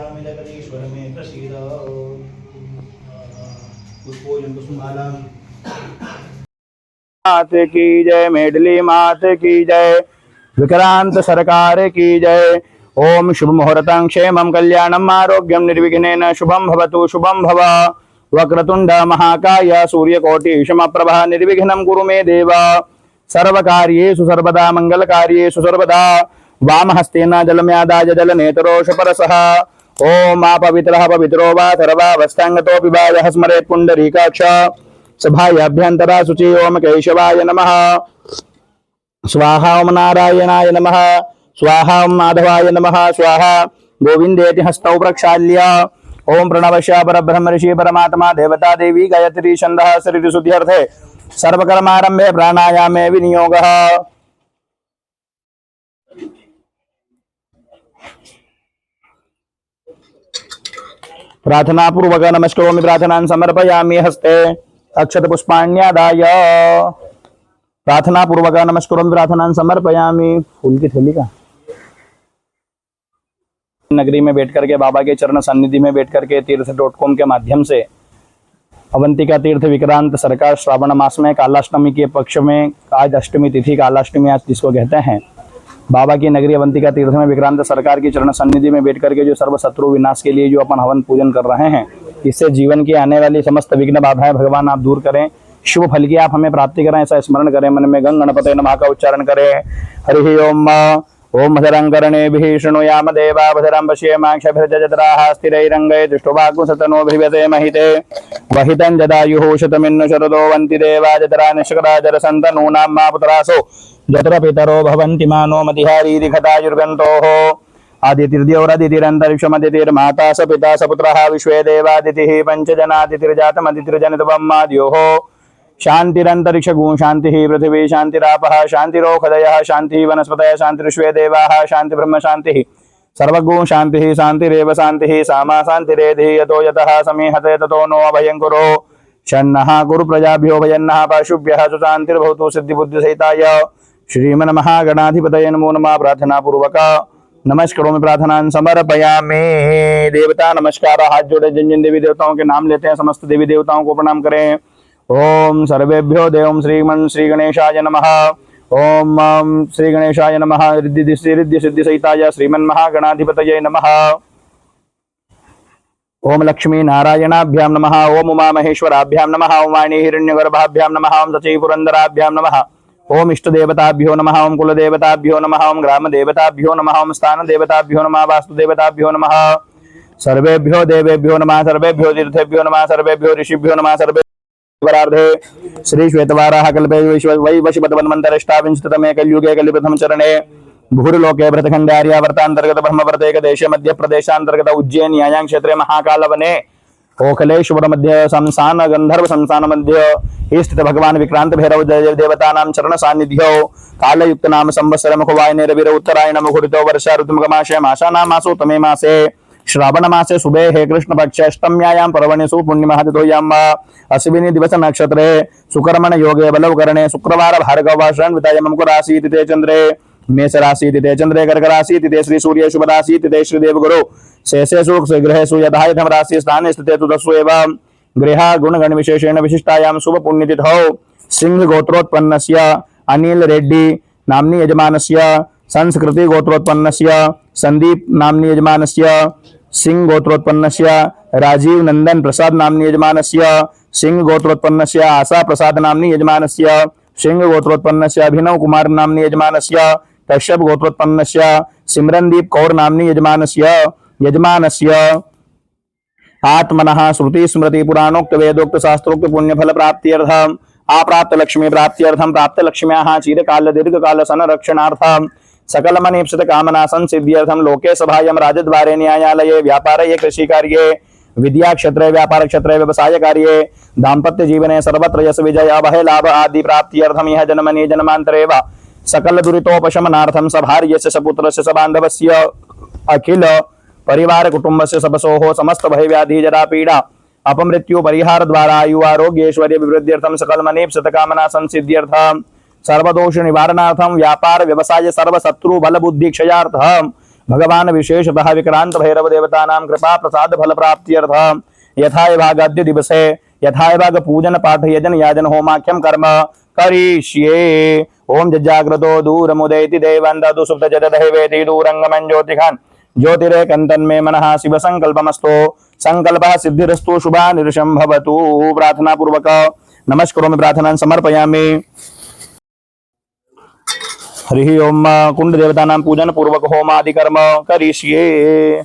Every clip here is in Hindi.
समर्पयामि जगदीश्वर में प्रसीद। पुष्पोजन पुष्पमाला। मात की जय, मेडली मात की जय, विक्रांत सरकार की जय। ओम शुभ मुहूर्तं क्षेमं कल्याणं आरोग्यं निर्विघ्नेन शुभं भवतु शुभं भव। वक्रतुंड महाकाय सूर्यकोटि समप्रभा निर्विघ्नं कुरु मे देव। सर्वकार्येषु सर्वदा मंगलकार्येषु सर्वदा वामहस्तेन जलम्यादाय जलनेतरोष परसः। ओम पवित्रः पवित्रो वा सर्वावस्थांगतो पिबायः स्मरेत् पुंडरीकाक्ष। सभायाभ्यंतरा शुचि। ओम केशवाय नमः स्वाहा। ओम नारायणाय नमः स्वाहा। ओम माधवाय नमः स्वाहा। गोविंदेति हस्तौ प्रक्षाल्य ओम प्रणवश्य परब्रह्म ऋषि परमात्मा देवता देवी गायत्री छंदः शरीर शुद्ध्यर्थे सर्वकर्मारंभे प्राणायामे विनियोगः। प्रार्थना पूर्वक नमस्करोमि प्रार्थनां समर्पयामि हस्ते अक्षत पुष्पाण्यादाय। प्रार्थना पूर्वक नमस्करोमि प्रार्थनां समर्पयामि। फूल की थैली का नगरी में बैठ करके बाबा के चरण सन्निधि में बैठ करके तीर्थ.com के माध्यम से अवंतिका तीर्थ विक्रांत सरकार श्रावण मास में कालाष्टमी के पक्ष में आज अष्टमी तिथि कालाष्टमी आज जिसको कहते हैं, बाबा की नगरी अवंतिका तीर्थ में विक्रांत सरकार की चरण सन्निधि में बैठ करके जो सर्व शत्रु विनाश के लिए जो अपन हवन पूजन कर रहे हैं, इससे जीवन की आने वाली समस्त विघ्न बाधाएं भगवान आप दूर करें, शुभ फल की आप हमें प्राप्ति करें, ऐसा स्मरण करें। मन में गंग गणपते नमः का उच्चारण करें। हरि ओम। ओम भद्रं कर्णेभिः शृणुयाम देवा भद्रं पश्येमाक्षभिर्यजत्राः स्थिरैरङ्गैः दृष्टवाग्मुसतनोभिर्व्यते महिते वहितं जदायुः शतमिन्नु शरदो वन्ति देवा जतरा निष्कराजरसन्तनूनां मा पुत्रासो जत्र पितरो भवन्ति मानो मतिहारीति खतायुर्गन्तोः। आदितिर्द्यौरदितिरन्तरिक्षमदितिर्माता स पिता स पुत्रः विश्वे देवादितिः पञ्चजनादितिर्जातमदितिर्जनितवं माद्योः। शांतिरंतरिक्ष गुण शांति पृथ्वी शांतिरापः शांतिरोषधयः शांति वनस्पतयः शांतिर्विश्वे देवाः शांति ब्रह्म शांति सर्वगुण शांति शांतिरेव शांति सामा शांतिरेधि यतो यतः समीहते ततो नो अभयं कुरु शन्नः कुरु प्रजाभ्यो भयन्नः पशुभ्यः सुशांतिर्भवतु सिद्धिबुद्धिसहिताय श्रीमन्महागणाधिपतये नमो नमः। प्रार्थना पूर्वक नमस्करोमि प्रार्थनां समर्पयामि। देवता नमस्कार। हाथ जोड़े जिन जिन देवी देवताओं के नाम लेते हैं समस्त देवी देवताओं को प्रणाम करें। ओम सर्वेभ्यो देवं श्रीमन् श्री गणेशाय नमः। ओम श्री गणेशाय नमः। रिद्धि सिद्धि सहिताय श्रीमन्महागणाधिपतये नमः। ओम लक्ष्मी नारायणाभ्यां नमः। ओम उमा महेश्वराभ्यां नमः। ओम वाणी हिरण्यगर्भाभ्यां नमः। ओम सची पुरंदराभ्यां नमः। ओम इष्ट देवताभ्यो नमः। ओम कुल देवताभ्यो नमः। ओम ग्राम देवताभ्यो नमः। ओम स्थान देवताभ्यो नमः। वास्तु देवताभ्यो नमः। सर्वेभ्यो देवेभ्यो नमः। सर्वेभ्यो तीर्थेभ्यो नमः। सर्वेभ्यो ऋषिभ्यो नमः। सर्वे श्री श्वेतवाराह कल्पे वैवस्वतमन्वन्तरष्टाविंशतितमे कलियुगे कलिप्रथम चरणे भूरिलोके भरतखंडे आर्यावर्तांतर्गत ब्रह्मवर्तेक देश मध्य प्रदेशांतर्गत उज्जैन न्यायां क्षेत्रे महाकालवने ओखलेश्वर मध्य शमशान गंधर्व शमशान मध्य स्थित भगवान विक्रांत भैरव देवता नाम चरण सानिध्यो कालयुक्त नाम संवत्सर मुखवायने रविर उत्तरायण मुहुरितो वर्षा ऋतुमगमाशे मासानां मासो तमे मासे श्रावण मासे शुभे हे कृष्ण पक्ष अष्टम्यायां पर्वणिषु पुण्यमहतिथोयां अश्विनी दिवस नक्षत्रे सुकर्मण योगे बलवकरणे शुक्रवार भार्गवाश्रन विताय मम राशि तिथे चंद्रे मेष राशि तिथे चंद्रे कर्क राशि तिथे श्री सूर्य शुभ राशि तिथे श्री देव गुरु शेषेषु गृहेषु यथा यथं राशि स्थाने स्थिते तुदस्सु एवं गृहा गुण गण विशेषेण विशिष्टायां शुभ पुण्यतिथौ सिंह गोत्रोत्पन्नस्य अनिल रेड्डी नाम्नि यजमानस्य संस्कृति गोत्रोत्पन्नस्य संदीप नाम्नि यजमानस्य सिंह गोत्रोत्पन्नस्य राजीव नंदन प्रसाद नाम्नि यजमानस्य सिंह गोत्रोत्पन्नस्य आशा प्रसाद नाम्नि यजमानस्य सिंह गोत्रोत्पन्नस्य अभिनव कुमार नाम्नि यजमानस्य कश्यप गोत्रोत्पन्नस्य सिमरनदीप कौर नाम्नि यजमानस्य आत्मनः श्रुति स्मृति पुराणोक्त वेदोक्त शास्त्रोक्त पुण्य फल प्राप्त्यर्थम अप्राप्त लक्ष्मी प्राप्त्यर्थम प्राप्त लक्ष्म्याः चिरकाल दीर्घकाल संरक्षणार्थम सकल मनीप्सित कामना संसिद्ध्यर्थम लोके सभायं राजद्वारे न्यायालये व्यापारे कृषि कार्ये विद्या क्षेत्रे व्यापार क्षेत्रे व्यवसाय कार्ये दाम्पत्य जीवने सर्वत्र यश विजय अभय लाभ आदि प्राप्त्यर्थम यह जन्मनि जन्मांतरे वा सकल दुरितोपशमनार्थम सभार्यस्य सपुत्रस्य सबान्धवस्य अखिल परिवार कुटुंबस्य सबसोः समस्त भय व्याधि जरा पीड़ा अपमृत्यु परिहार द्वारा आयु आरोग्य ऐश्वर्य विवृद्ध्यर्थम सकल मनीप्सित कामना संसिद्ध्यर्थम सर्वदोष निवारणार्थम व्यापार व्यवसाय सर्व शत्रु बल बुद्धि क्षयार्थम भगवान विशेषतः विक्रांत भैरव देवतानां कृपा प्रसाद फल प्राप्त्यर्थ यथा भागाद्य दिवसे यथा भाग पूजन पाठ यजन याजन होमाख्यम कर्म करिष्ये। ओम जजाग्रतो दूरमुदेति देवन्दतु सुप्त जददैवेति दूरंगमं ज्योतिखान ज्योतिरेकन्तन्मे मनः शिव संकल्पमस्तु संकल्पः सिद्धिरस्तु शुभा निरशं भवतु। प्रार्थना पूर्वक नमस्करोमि प्रार्थनां समर्पयामि। हरि ओम कुंड देवतानां पूजन पूर्वक होमादि कर्म करिष्ये।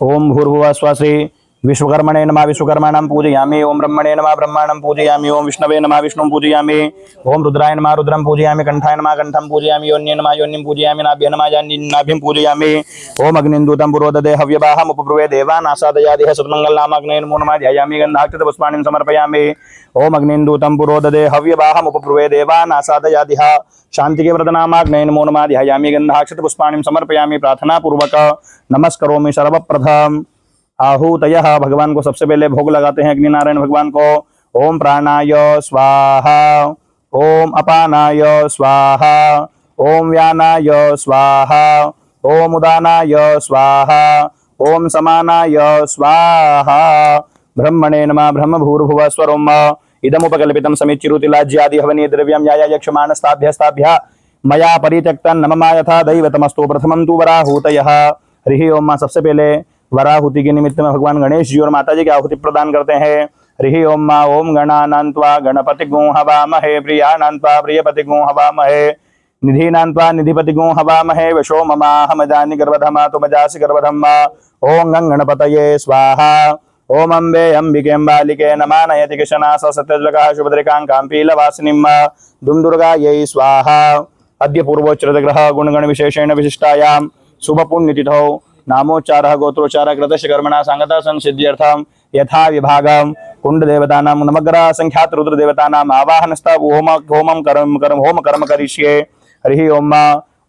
ओम भूर्भुवः स्वः श्री विश्वकर्मणे नमः विश्वकर्माणं पूजयामि। ओम ब्रह्मणे नमः ब्रह्माणं पूजयामि। ओम विष्णवे नमः विष्णुं पूजयामि। ओम रुद्राय नमः रुद्रं पूजयामि। कंठाय नमः कंठं पूजयामि। योन्ये नमः योनिं पूजयामि। नाभ्ये नमः नाभिं पूजयामि। ओम अग्निन्दूतं पुरोदधे हव्यवाहम् उपब्रुवे देवान् आसादयादिह सत्मङ्गलनामाग्नेय नमो नमः ध्यायामि। गन्धाक्षतपुष्पाणिं समर्पयामि। ओम अग्निन्दूतं पुरोदधे हव्यवाहम् उपब्रुवे देवान् आसादयादिह शांति व्रतनामाग्नेय नमो नमः ध्यायामि। गन्धाक्षतपुष्पाणिं समर्पयामि। प्रार्थना पूर्वक नमस्करोमि। सर्वप्रथम आहूतयः भगवान को सबसे पहले भोग लगाते हैं अग्नि नारायण भगवान को। ओम प्राणाय स्वाहा। ओम अपानाय स्वाहा। ओम व्यानाय स्वाहा। ओम उदानाय स्वाहा। ओम समानाय स्वाहा। ब्रह्मणे नमः ब्रह्म भूर्भुवः स्वरोम इदमुपकल्पितं समिच्चिरुतिलाज्यादि हवनीय द्रव्यं याया यक्षमाणस्ताभ्यस्ताभ्यः मया परित्यक्तं नमः यथा दैवतमस्तु। प्रथमं तु वराहूतयः। हरि ओम। सबसे पहले वराहुति के निमित्त में भगवान गणेश जी और माता जी की आहुति प्रदान करते हैं। हरि ओम। ओम गणानान्त्वा गणपतिगुं हवामहे प्रियाणान्त्वा प्रियपतिगुं हवामहे निधीनान्त्वा निधिपतिगुं हवामहे वशो ममाहमजानि गर्भधमा तुमजासि गर्भधम्मा। ओम गणपतये स्वाहा। ओम अम्बे अंबिके अम्बालिके नमानयति किशना सत्यज्वलकाः शुभद्रिकां पीलवासिनीं दुम दुर्गायै स्वाहा। अद्य पूर्वोच्चरित ग्रह गुणगण विशेषेण विशिष्टायां शुभ पुण्यतिथौ नामोच्चारः गोत्रोच्चारः कृतस्य कर्मणा सांगता संसिद्ध्यर्थं यथा विभागं कुंड देवतानां नवग्रह संख्यात रुद्र देवतानां आवाहनस्था होम कर्म करिष्ये। हरि ओम।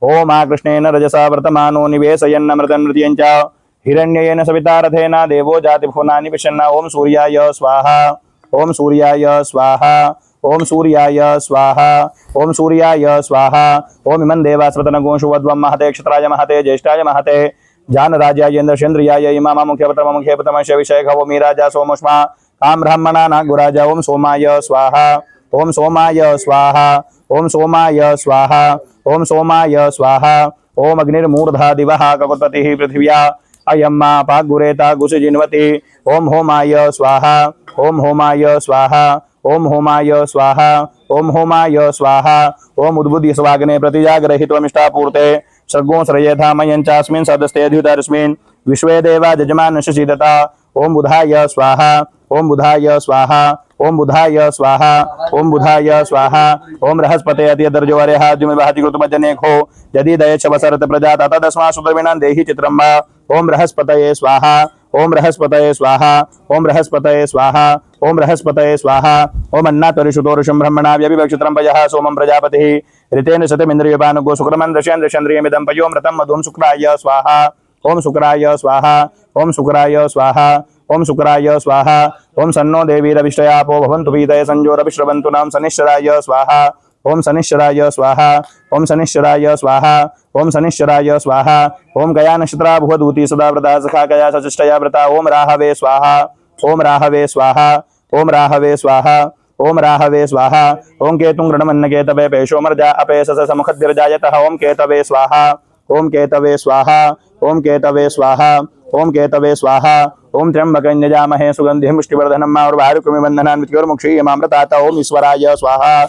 ओम कृष्णेन रजसा वर्तमानो निवेशयन्न मृतमृत्यं च हिरण्येन सविता रथेन देवो जातिभुवनानि विशन्न। ओम सूर्याय स्वाहा। ओम सूर्याय स्वाहा। ओम सूर्याय स्वाहा। ओम सूर्याय स्वाहा। ओम इमं देवास्वतनगोषुवद्वं महते क्षत्राय महते ज्येष्ठाय महते जान राजाय इंद्रचंद्रियाय इमामा मुख्य पतमश विषय खवो मीराजा सोमस्मा काम ब्राह्मणा नागुराजा। ओम सोमाय स्वाहा। ओम सोमाय स्वाहा। ओम सोमाय स्वाहा। ओम सोमाय स्वाहा। ओम अग्निर्मूर्धा दिवः ककुत्पतिः पृथिव्या अयम्मा पागुरेता गुसजिन्वति। ओम होमाय स्वाहा। ओम होमाय स्वाहा। ओम होमाय स्वाहा। ओम होमाय स्वाहा। ओम उद्बुद्ध स्वाग्ने प्रतिजाग्रहित्वमिष्टापूर्ते सर्गों श्रयेधामयं चास्मिन् सदस्तेऽध्युतरस्मिन् विश्वे देवा जजमानस्य सीदता। ओम बुधाय स्वाहा। ओम बुधाय स्वाहा। ओम बुधाय स्वाहा। ओम बुधाय स्वाहा। ओम बृहस्पते अतिदर्जवर्यहाद्युमिवहतिकृतमजनेखो यदि दयेच्छ वसरत प्रजाता तदस्मा सुतर्विणां देहि चित्रं वा। ओम बृहस्पतये स्वाहा। ओम बृहस्पतये स्वाहा। ओम बृहस्पतये स्वाहा। ओम बृहस्पतये स्वाहा। ओम अन्नात्वरिषुतोरुषं ब्रह्मणा व्यभिवक्षित्रं पयः सोमं प्रजापतिः ऋतेन शतमिन्द्रियपानुगो शुक्रमं दशेन्द्रचन्द्रियमिदं पयोमृतं मधुं शुक्राय स्वाहा। ओम शुक्राय स्वाहा। ओम शुक्राय स्वाहा। ओम शुक्राय स्वाहा। ओम सन्नो देवीरविष्टयापो भवन्तु पीतये संजोरविश्रवन्तु नाम शनिश्चराय स्वाहा। ओम शनिश्चराय स्वाहा। ओम शनिश्चराय स्वाहा। ओम शनिश्चराय स्वाहा। ओम गया नक्षत्रा भुवदूती सदा व्रता सखा गया सचिष्टया व्रता। ओम राहवे स्वाहा। ओम राहवे स्वाहा। ओम राहवे स्वाहा। ओम राहवे स्वाहा। ओम केतुं गृणमन्न केतवे पेशोमर्जा अपेशस समुखद्भिर्जायतः। ओम केतवे स्वाहा। ओम केतवे स्वाहा। ओम केतवे स्वाहा। ओम केतवे स्वाहा। ओम त्र्यंबकं यजामहे सुगंधिं पुष्टिवर्धनम् उर्वारुकमिव बन्धनान् मृत्योर्मुक्षीयमामृतात्। ओम ईश्वराय स्वाहा।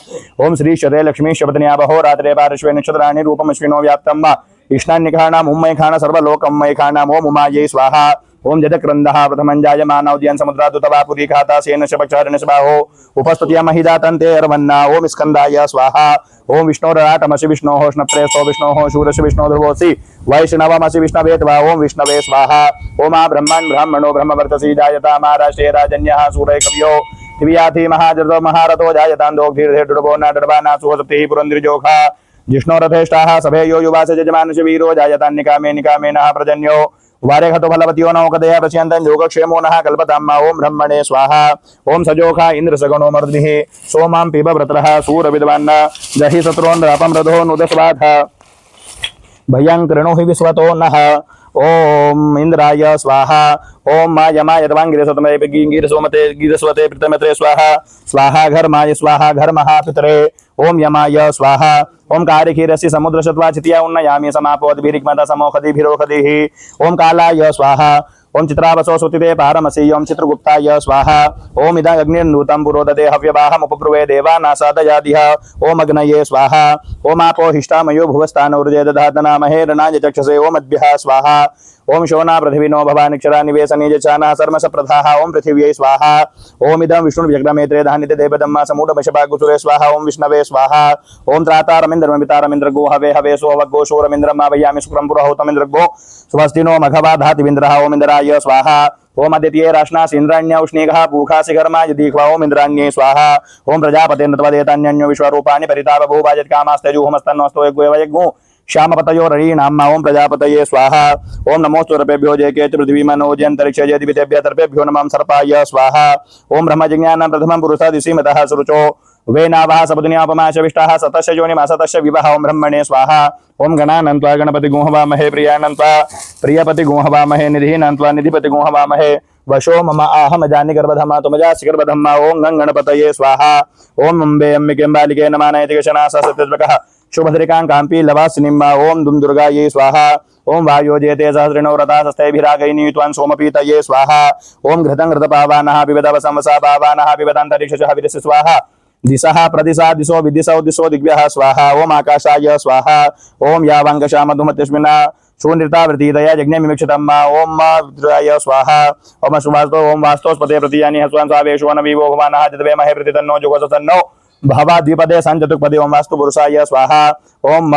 ओम श्री शते लक्ष्मी शपथन्या अहोरात्रे पार्श्वे नक्षत्राणि रूपमश्विनो व्याप्तं वा ईष्णान्यखाणाम् उम्मयखाण सर्वलोकमयखाणाम्। ओम उमायै स्वाहा। ओम जदक्रन्दः प्रथमं जायमानौ उदयन् समुद्रादुतवापुरी खाता सेन शपक्षारणस्बाहो उपस्तुत्या महिदातन्ते अर्वन्ना। ओम स्कन्दाय स्वाहा। ओम विष्णोराटमसि विष्णोः स्नप्रेस्थो विष्णोः शूरसि विष्णो ध्रुवोऽसि वैष्णवमसि विष्णवेत्वा। ओम विष्णवे स्वाहा। ओम ब्रह्मन् ब्राह्मणो ब्रह्मवर्चसि जायता महाराष्ट्रे राजन्यः सूरय कवियो दिव्याथि महाजतो महारथो जायतां दोग्धीर्धेर्डुडभो नाडर्वाना सुवसतिः पुरन्द्रिजोखा जिष्णोरथेष्टाः सभेयो युवास जजमानस्य वीरो जायतां निकामे निकामेनः प्रजन्यो। वारे खतो फलवत्यो नौ कदया प्रस्यन्तं योगक्षेमो नः कल्पताम् ओम ब्रह्मणे स्वाहा ओम सजोखा इंद्र सगुणो मर्दिः सोमां पिब व्रतरः सूरविद्वान् जहि शत्रोन्द्रापं रथो नुदस्वाथ भयंकरणो हि विश्वतो नः ओम इंद्राय स्वाहा ओम मा यमाय तवांगिरसतमे गिरसोमते गिरस्वते प्रतमत्रे स्वाहा स्वाहा घर्माय स्वाहा घर्मः पितरे ओम यमाय स्वाहा ओम कार्यखीरस्य समुद्र शत्वा चितिया उन्नयामि समापोद्भिरिक्मता समोखदिभिरोखदिः ओम कालाय स्वाहा ओम चित्रावसो सुतिते पारमसि ओम चित्रगुप्ताय स्वाहा ओम इदं अग्निर्नूतं पुरोदते हव्यवाहम् उपब्रुवे देवानासादयादिह ओम अग्नये स्वाहा ओम आपो हिष्ठामयो भुवस्तानौर्जे दधातनामहे रणाय चक्षसे ओम अद्भ्यः स्वाहा ओम शोना पृथिवीनो भवानिक्षरा निवेशने चाना सर्मस प्रधाः ओम पृथिव्यै स्वाहा ओम इदं विष्णुर्व्यग्रमेत्रे धान्यते देवदम्मा समूढमशपाकुसुरे स्वाहा ओम विष्णवे स्वाहा ओम त्रातारमिन्द्रममितारमिन्द्र गो हवे हवे सोऽवगो शोरमिन्द्रम् आभयामि शुक्रं पुरोहतमिन्द्रगो स्वस्तिनो मघवा धातिविन्द्रः ओम इन्द्राय स्वाहा ओम अदित्ये राशनास इंद्राण्य उष्णीकः पूखासि कर्मा यदीक्वा ओम इंद्राण्ये स्वाहा ओम प्रजापतिर्नत्वदेतान्यन्यो विश्वरूपाणि परितापभूभाजत्कामास्तेजुहोमस्तन्नोऽस्तो यज्ञो श्यामपतयो ररीणाम्मा ओम प्रजापतये स्वाहा ओम नमोस्तु सर्पेभ्यो जयके पृथ्वी मनोजयन्तरिक्षे जयदिवितेभ्यः सर्पेभ्यो नमः सर्पाय स्वाहा ओम ब्रह्मजिज्ञानं प्रथमं पुरुषादिसीमतः सुरुचो वेनावः सपदुन्यापमाशविष्टाः सतस्य योनिमा सतस्य विवह ओम ब्रह्मणे स्वाहा ओम गणानन्त्वा गणपति गुहवामहे प्रियानन्त्वा प्रियपति गुहवामहे निधिनन्त्वा निधिपति गुहवामहे वशो मम आहमजानि गर्भधमा तुमजासि गर्भधम्मा ओम गणपतये स्वाहा ओम अम्बे अम्बिके बालिके नमानयति गशनासा सत्यज्वकः शुभद्रिकां काम्पी लवासिनिम्मा ओम दुम दुर्गायै स्वाहा ओम वायोजेते सहस्रिणो रथास्तैभिरागैनीत्वान् सोमपीतये स्वाहा ओम घृतं घृतपावानः पिबदवसंवसा पावानः पिबदन्तरिक्षः विदिश स्वाहा दिशः प्रदिशा दिशो विदिशो दिशो दिग्भ्यः स्वाहा ओम आकाशाय स्वाहा ओम यावाङ्कशा मधुमत्यस्मिना शून्यतावृतीतया यज्ञमिमिक्षतम्मा ओम रुद्राय स्वाहा ओम सुवास्तो ओम वास्तोस्पते प्रतियानि हस्वान् स्वावेशो न विवो भवानः जतवे महे प्रतितन्नो जुगसतन्नो भवा द्विपदे संचतुक्पदे ओम वास्तु पुरुषाय स्वाहा ओम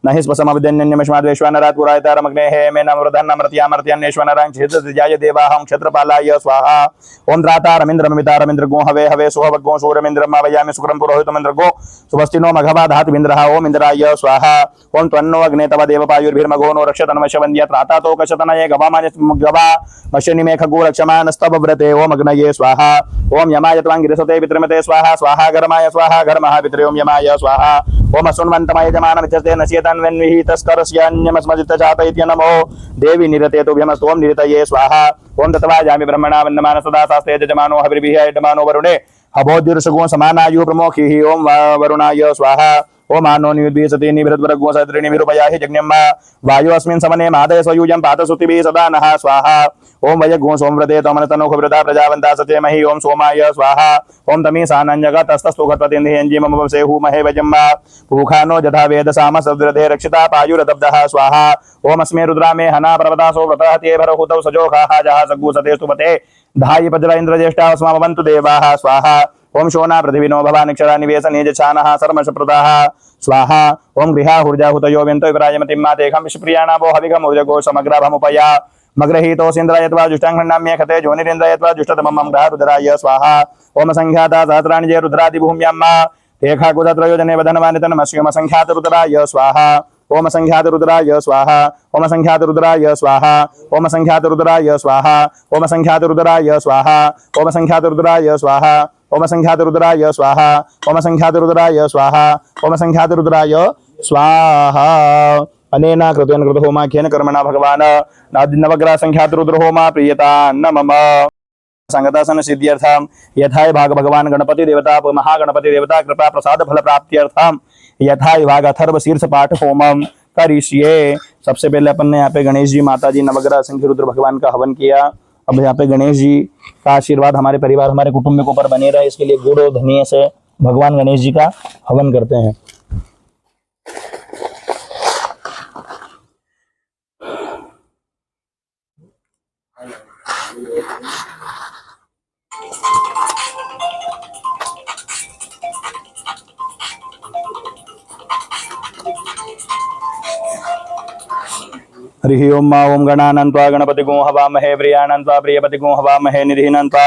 नहि स्पसमविद्यन्यन्यमश्माद्वैश्वानरात् पुरायतारमग्नेः मे नमृतन्नमृत्यामर्त्यन्येश्वनरां छिद्रजाय देवाहं क्षत्रपालाय स्वाहा ओम त्रातारमिन्द्रममितारमिन्द्रगो हवे हवे सोहवग्गो शूरमिन्द्रम् आभयामि शुक्रं पुरोहितमिन्द्रगो स्वस्तिनो मघवा धातुमिन्द्रः ओम इन्द्राय स्वाहा ओम त्वन्नो अग्ने तव देवपायुर्भिर्मघो नो रक्षतन्मशवन्द्य त्रातातोकशतनये गवा मशनिमे खगो रक्षमानस्तव व्रते ओम अग्नये स्वाहा ओम यमाय त्वांगिरसते पितृमते स्वाहा स्वाहा घर्माय स्वाहा घर्मः पितरे ओम यमाय स्वाहा ओम असुन्वन्तमय जमानमित्यस्ते नश्येतन्वन्विहितस्करस्यान्यमस्मजित्तजात इति नमो देवी निरते तुभ्यमस्तु ओम निरतये स्वाहा ओम तत्वाजामि ब्रह्मणा वन्दमान सदा शास्त्रे यजमानो हविर्भिः यजमानो वरुणे हवोद्युर्षगो समानायु प्रमोखिः ओम वरुणाय स्वाहा ओम आनो नियुद्भिसति निभृतवरगो सत्रिणि विरूपयाहि जज्ञम्मा वायु अस्मिन् समने मादय स्वयूजं पातसुतिभिः सदा नः स्वाहा ओम वयगो सोमव्रते तमनतनो खबृता प्रजावन्ता सचेमहि ओम सोमाय स्वाहा ओम तमीसानञ्जगतस्तस्तुगत्वतिन्धियञ्जी मम वसेहु महे वजम्मा पूखानो जथा वेद साम सद्रथे रक्षिता पायुरदब्धः स्वाहा ओम अस्मे रुद्रा मे हना पर्वतासो व्रतहते भरहुतौ सजोखाः जः सग्गु सतेस्तुपते धायि पज्र इन्द्रज्येष्ठाः स्मभवन्तु देवाः स्वाहा ओम शोना पृथिवीनो भवानिक्षरा निवेशने जछानः सर्मशप्रदाः स्वाहा ओम गृहाहुर्जाहुतयो व्यन्तो विराजमतिं मातेखं विष्प्रियाणावो हविगमुर्जगो समग्राभमुपया मग्रहीतोऽसीन्द्रायत्वा जुष्टां खण्डाम्ये खते जोनिरिन्द्रायत्वा जुष्टतमं ग्रहरुद्राय स्वाहा ओम संख्याता सहस्राणि जय रुद्रादिभूम्याम्मा एखा कुदत्रयोजने वदनवानितनमस्योम संख्यात रुद्राय स्वाहा ओम संख्यात रुद्राय स्वाहा ओम संख्यात रुद्राय स्वाहा ओम संख्यात रुद्राय स्वाहा ओम संख्यात रुद्राय स्वाहा ओम संख्यात रुद्राय स्वाहा ओम संख्यात रुद्राय स्वाहा ओम संख्यात रुद्राय स्वाहा ओम संख्यात रुद्राय स्वाहा अनेन कृतेन कृतहोमाख्येन कर्मणा भगवान् नवग्रह संख्यात रुद्रहोमा प्रियता न मम संगतासन सिद्ध्यर्थम यथाय भाग भगवान गणपति देवता महागणपति देवता कृपा प्रसाद फल प्राप्त्यर्थम यथाय भाग अथर्व शीर्ष पाठ होमम करिष्ये। सबसे पहले अपन ने यहाँ पे गणेश जी माता जी नवग्रह संख्य रुद्र भगवान का हवन किया। अब यहाँ पे गणेश जी का आशीर्वाद हमारे परिवार हमारे कुटुंब के ऊपर बने रहे, इसके लिए गुड़ और धनिये से भगवान गणेश जी का हवन करते हैं। हरि ओम मा ओम गणानन्त्वा गणपति गो हवामहे प्रियानन्त्वा प्रियपति गो हवामहे निधिनन्त्वा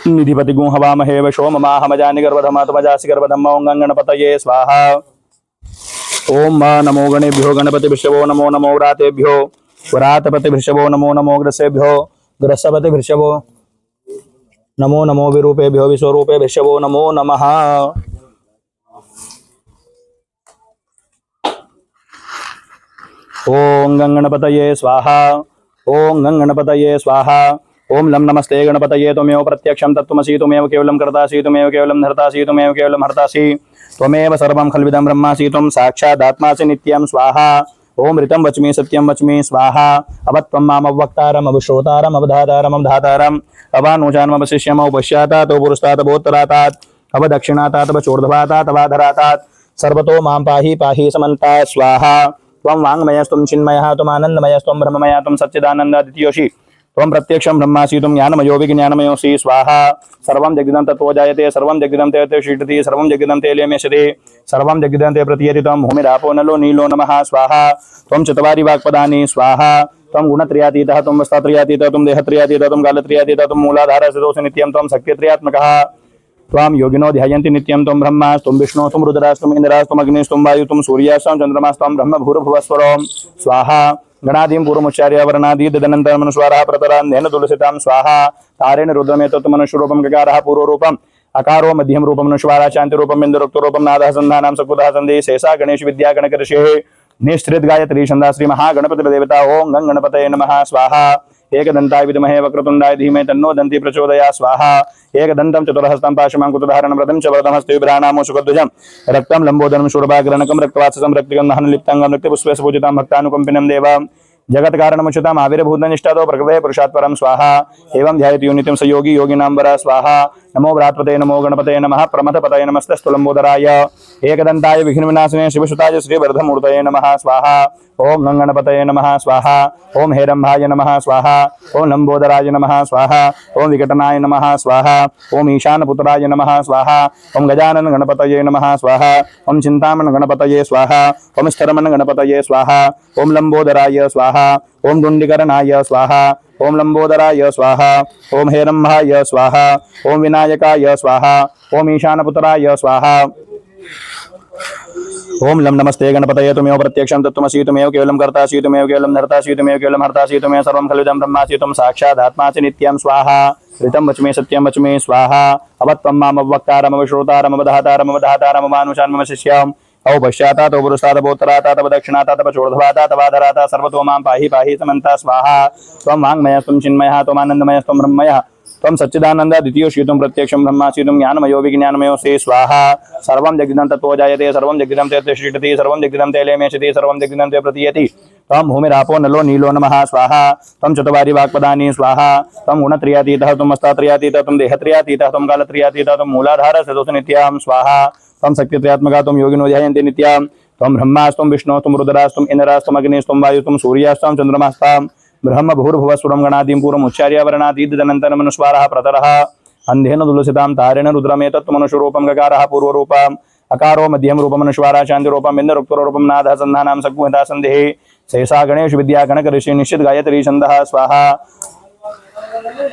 निधिपति गो हवामहे वशो ममाहमजानि गर्भधमा तुमजासि गर्भधम्मा ओम गणपतये स्वाहा। ओम मा नमो गणेभ्यो गणपति विश्वो नमो नमो व्रातेभ्यो वरातपति वृषभो नमो नमो ग्रसेभ्यो ग्रसपति वृषभो नमो नमो विरूपेभ्यो विश्वरूपे वृषभो नमो नमः। ओम गंगणपतये स्वाहा ओम गंगणपतये स्वाहा ओम लम नमस्ते गणपतये त्वमेव प्रत्यक्षं तत्त्वमसि त्वमेव केवलं कर्तासि त्वमेव केवलं धर्तासि त्वमेव केवलं हर्तासि त्वमेव सर्वं खल्विदं ब्रह्मासि त्वं साक्षादात्मासि नित्यं स्वाहा ओम ऋतं वच्मि सत्यं वच्मि स्वाहा अवत्वं माम अवक्तारम् अवश्रोतारम् अवधातारम् अवधातारम् अवानुचानम् अवशिष्यम् उपश्यातात् पुरस्तात् भोत्तरातात् अवदक्षिणातात् अवचोर्ध्वातात् अवाधरातात् सर्वतो मां पाहि पाहि समन्तात् स्वाहा त्वं वाङ्मयस्त्वं चिन्मयः त्वम् आनन्दमयस्त्वं ब्रह्ममयः त्वं सच्चिदानन्दादित्योषि त्वं प्रत्यक्षं ब्रह्मासि त्वं ज्ञानमयो विज्ञानमयोऽसि स्वाहा सर्वं जगदं तत्त्वो जायते सर्वं जगदं ते शीटति सर्वं जगदं ते लेम्यसते सर्वं जगदं ते प्रतीयते त्वं भूमिरापो नलो नीलो नमः स्वाहा त्वं चत्वारि वाक्पदानि स्वाहा त्वं गुणत्रयातीतः त्वं वस्तात्रयातीतः त्वं देहत्रयातीतः त्वं कालत्रयातीतः त्वं मूलाधारस्थितोऽसि नित्यं त्वं शक्तित्रयात्मकः त्वां योगिनो ध्यायन्ति नित्यं त्वं ब्रह्मा त्वं विष्णु त्वं रुद्रास्त्वं इन्द्रास्त्वं अग्निस्त्वं वायु त्वं सूर्यास्त्वं चन्द्रमास्त्वं ब्रह्म भूर्भुवस्वरं स्वाहा गणादीं पूर्वमुच्चार्य वर्णादि तदनन्तरमनुस्वारः प्रतरान्धेन तुलसितां स्वाहा तारेण रुद्रमेतत्त्वमनुष्यरूपं गकारः पूर्वरूपम् अकारो मध्यम रूपम् अनुस्वारः शान्तिरूपम् इन्दुरुक्तरूपं नादः सन्धानां सकुतः सन्धि शेषा गणेश विद्या गणकऋषेः निःसृत गायत्री छन्दा श्री महागणपति देवता ओं गं गणपतये नमः स्वाहा एकदन्ताय विद्महे वक्रतुण्डाय धीमहि तन्नो दन्ति प्रचोदयात् स्वाहा एकदन्तं चतुर्हस्तं पाशमाङ्कुशधारणं व्रतं च वरदमस्ते विभ्राणामो सुखध्वजं रक्तं लम्बोदरं शूर्भाग्रणकं रक्तवाससं रक्तिकं नहनलिप्ताङ्गं रक्तपुष्पैः पूजितां भक्तानुकम्पिनं देवां जगत्कारणमुचिताम् आविर्भूतनिष्ठातो प्रकृते पुरुषात् परं स्वाहा एवं ध्यायति योनित्यं स योगी योगिनां वरः स्वाहा नमो व्रातपते नमो गणपते नमः प्रमथपतये नमस्तस्तु लम्बोदराय एकदन्ताय विघ्नविनाशिने शिवसुताय श्रीवर्धमूर्तये नमः स्वाहा ओम गंगणपतये नमः स्वाहा ओम हेरंभाय नमः स्वाहा ओम लंबोदराय नमः स्वाहा ओम विकटनाय नमः स्वाहा ओम ईशानपुत्राय नमः स्वाहा ओम गजानन गणपतये नमः स्वाहा ओम चिंतामण गणपतये स्वाहा ओम स्थरमण गणपतये स्वाहा ओम लंबोदराय स्वाहा ओम दुंडिकरणाय स्वाहा ओम लंबोदराय स्वाहा ओम हेरंभाय स्वाहा ओम विनायकाय स्वाहा ओम ईशानपुत्राय स्वाहा ओम लम नमस्ते गणपतये त्वमेव प्रत्यक्षं तत्त्वमसि त्वमेव केवलं कर्तासि त्वमेव केवलं धर्तासि त्वमेव केवलं हर्तासि त्वमेव सर्वं खल्विदं ब्रह्मासि त्वं साक्षादात्मासि नित्यं स्वाहा ऋतं वच्मि सत्यं वच्मि स्वाहा अवत्वं माम अवक्तारम् अवश्रोतारम् अवधातारम् अवधातारम् अवानुचानम् अवशिष्यम् औपश्यातात् औपुरस्तात् भोत्तरातात् अवदक्षिणातात् अवचोर्ध्वातात् अवाधरातात् सर्वतो मां पाहि पाहि समन्तात् स्वाहा त्वं वाङ्मयस्त्वं चिन्मयः त्वम् आनन्दमयस्त्वं ब्रह्ममयः त्वं सच्चिदानन्दादित्योऽसि त्वं प्रत्यक्षं ब्रह्मासि त्वं ज्ञानमयो विज्ञानमयोऽसि स्वाहा सर्वं जगदं तत्त्वो जायते सर्वं जगदं ते शीटति सर्वं जगदं ते लेम्यसति सर्वं जगदं ते प्रतीयति त्वं भूमिरापो नलो नीलो नमः स्वाहा त्वं चत्वारि वाक्पदानि स्वाहा त्वं गुणत्रयातीतः त्वं वस्तात्रयातीतः त्वं देहत्रयातीतः त्वं कालत्रयातीतः त्वं मूलाधारस्थितोऽसि नित्यं स्वाहा त्वं शक्तित्रयात्मकः त्वं योगिनो ध्यायन्ति नित्यं त्वं ब्रह्मास्त्वं विष्णुस्त्वं रुद्रास्त्वं इन्द्रास्त्वं अग्निस्त्वं वायुस्त्वं सूर्यास्त्वं चन्द्रमास्त्वं ब्रह्म भूर्भुवस्वरं गणादीं पूर्वमुच्चार्य वर्णादि तदनन्तरमनुस्वारः प्रतरः अन्धेन तुलसितां तारेण रुद्रमेतत्त्वमनुष्यरूपं गकारः पूर्वरूपम् अकारो मध्यम रूपम् अनुस्वारः शान्तिरूपम् इन्दुरुक्तरूपं नादः सन्धानां सकुतः सन्धिः शेषा गणेश विद्या गणकऋषि निश्चित गायत्री छन्दः स्वाहा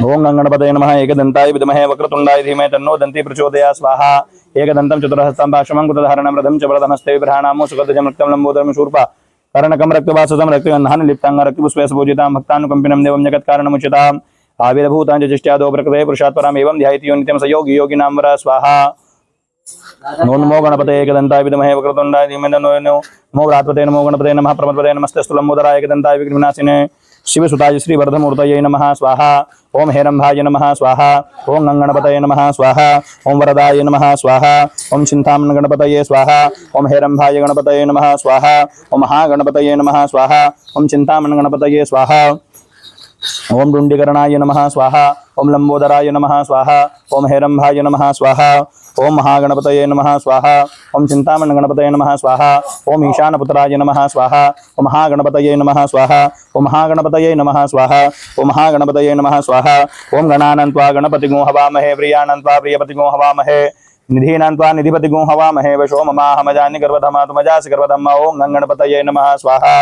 ओम गंगणपतये नमः एकदन्ताय विद्महे वक्रतुण्डाय धीमहि तन्नो दन्ति प्रचोदयात् स्वाहा एकदन्तं चतुर्हस्तं पाशमाङ्कुशधारणं व्रतं च वरदमस्ते विभ्राणामो सुखध्वजं रक्तं लम्बोदरं शूर्पा कर्णकं रक्तवाससं रक्तिगन्धान् लिप्ताङ्गं रक्तपुष्पैः पूजितां भक्तानुकम्पिनं देवं जगत्कारणमुचिताम् आविर्भूतां च जिष्ट्यादो प्रकृते पुरुषात् परम् एवं ध्यायति योनित्यं स योगी योगिनां वरः स्वाहा नमो गणपतये एकदन्ताय विद्महे वक्रतुण्डाय धीमहि तन्नो नमो व्रातपते नमो गणपतये नमः प्रमथपतये नमस्तस्तु लम्बोदराय एकदन्ताय विघ्नविनाशिने शिवसुताय श्रीवर्धमूर्तये नमः स्वाहा ओम हेरंभाय नमः स्वाहा ओम गंगणपतये नमः स्वाहा ओम वरदाय नमः स्वाहा ओम चिंतामण गणपतये स्वाहा ओम हेरंभाय गणपतये नमः स्वाहा ओम महागणपतये नमः स्वाहा ओम चिंतामण गणपतये स्वाहा ओम दुंडिकरणाय नमः स्वाहा ओम लंबोदराय नमः स्वाहा ओम हेरंभाय नमः स्वाहा ओम महागणपतये नमः स्वाहा ओम चिंतामण गणपतये नमः स्वाहा ओम ईशानपुत्राय नमः स्वाहा ओम महागणपतये नमः स्वाहा ओम महागणपतये नमः स्वाहा ओम महागणपतये नमः स्वाहा ओम गणानन्त्वा गणपतिगुं हवामहे प्रियानन्त्वा प्रियपतिगुं हवामहे निधीनान्त्वा निधिपतिगुं हवामहे वशो ममाहमजानि गर्वधमा तुमजासि गर्वधम्मा ओम गणपतये नमः स्वाहा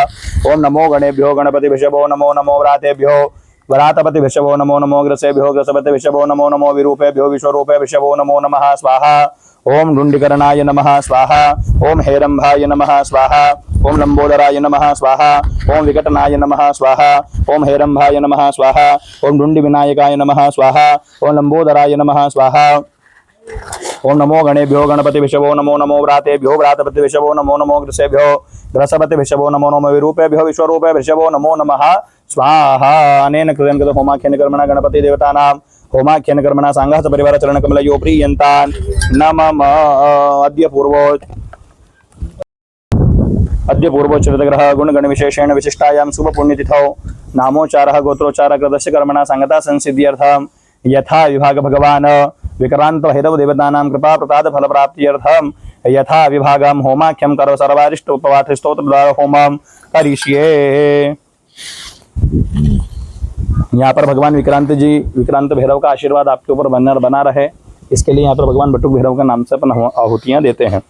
ओम नमो गणेभ्यो गणपति विषभो नमो नमो व्रातेभ्यो वरातपति विषभो नमो नमो ग्रसेभ्यो ग्रसपति विषभो नमो नमो विरूपेभ्यो विश्वरूपे विषभो नमो नमः स्वाहा ओम डुंडिकरणाय नमः स्वाहा ओम हेरंभाय नमः स्वाहा ओम लंबोदराय नमः स्वाहा, ओम विकटनाय नमः स्वाहा, ओम हेरंभाय नमः स्वाहा, ओम डुंडी विनायकाय नमः स्वाहा, ओम लंबोदराय नमः स्वाहा। ओम नमो गणेभ्यो गणपति विषवो नमो नमो व्रातेभ्यो व्रातपति विषवो नमो नमो ग्रसेभ्यो ग्रसपति विषवो नमो नमो विरूपेभ्यो विश्वरूपे विषवो नमो नमः स्वाहा। अनेन कृतं कृतं होमाख्येन कर्मणा गणपति देवतानां होमाख्येन कर्मणा सांघास परिवार चरण कमलयो प्रीयन्तान् नमः। अद्य पूर्वोच्चरितग्रह गुणगण विशेषेण विशिष्टायां शुभ पुण्यतिथौ नामोच्चारः गोत्रोच्चारः कृतस्य कर्मणा संगता संसिद्ध्यर्थं यथा विभाग भगवान विक्रांत भैरव देवतानां कृपा प्रसाद फल प्राप्त्यर्थम यथा विभागम होमाख्यम करो सर्वारिष्ट उपवाठ स्तोत्र द्वारा होमम करिष्ये। यहाँ पर भगवान विक्रांत भैरव का आशीर्वाद आपके ऊपर बना रहे, इसके लिए यहाँ पर भगवान बटुक भैरव का नाम से अपन आहुतियाँ देते हैं।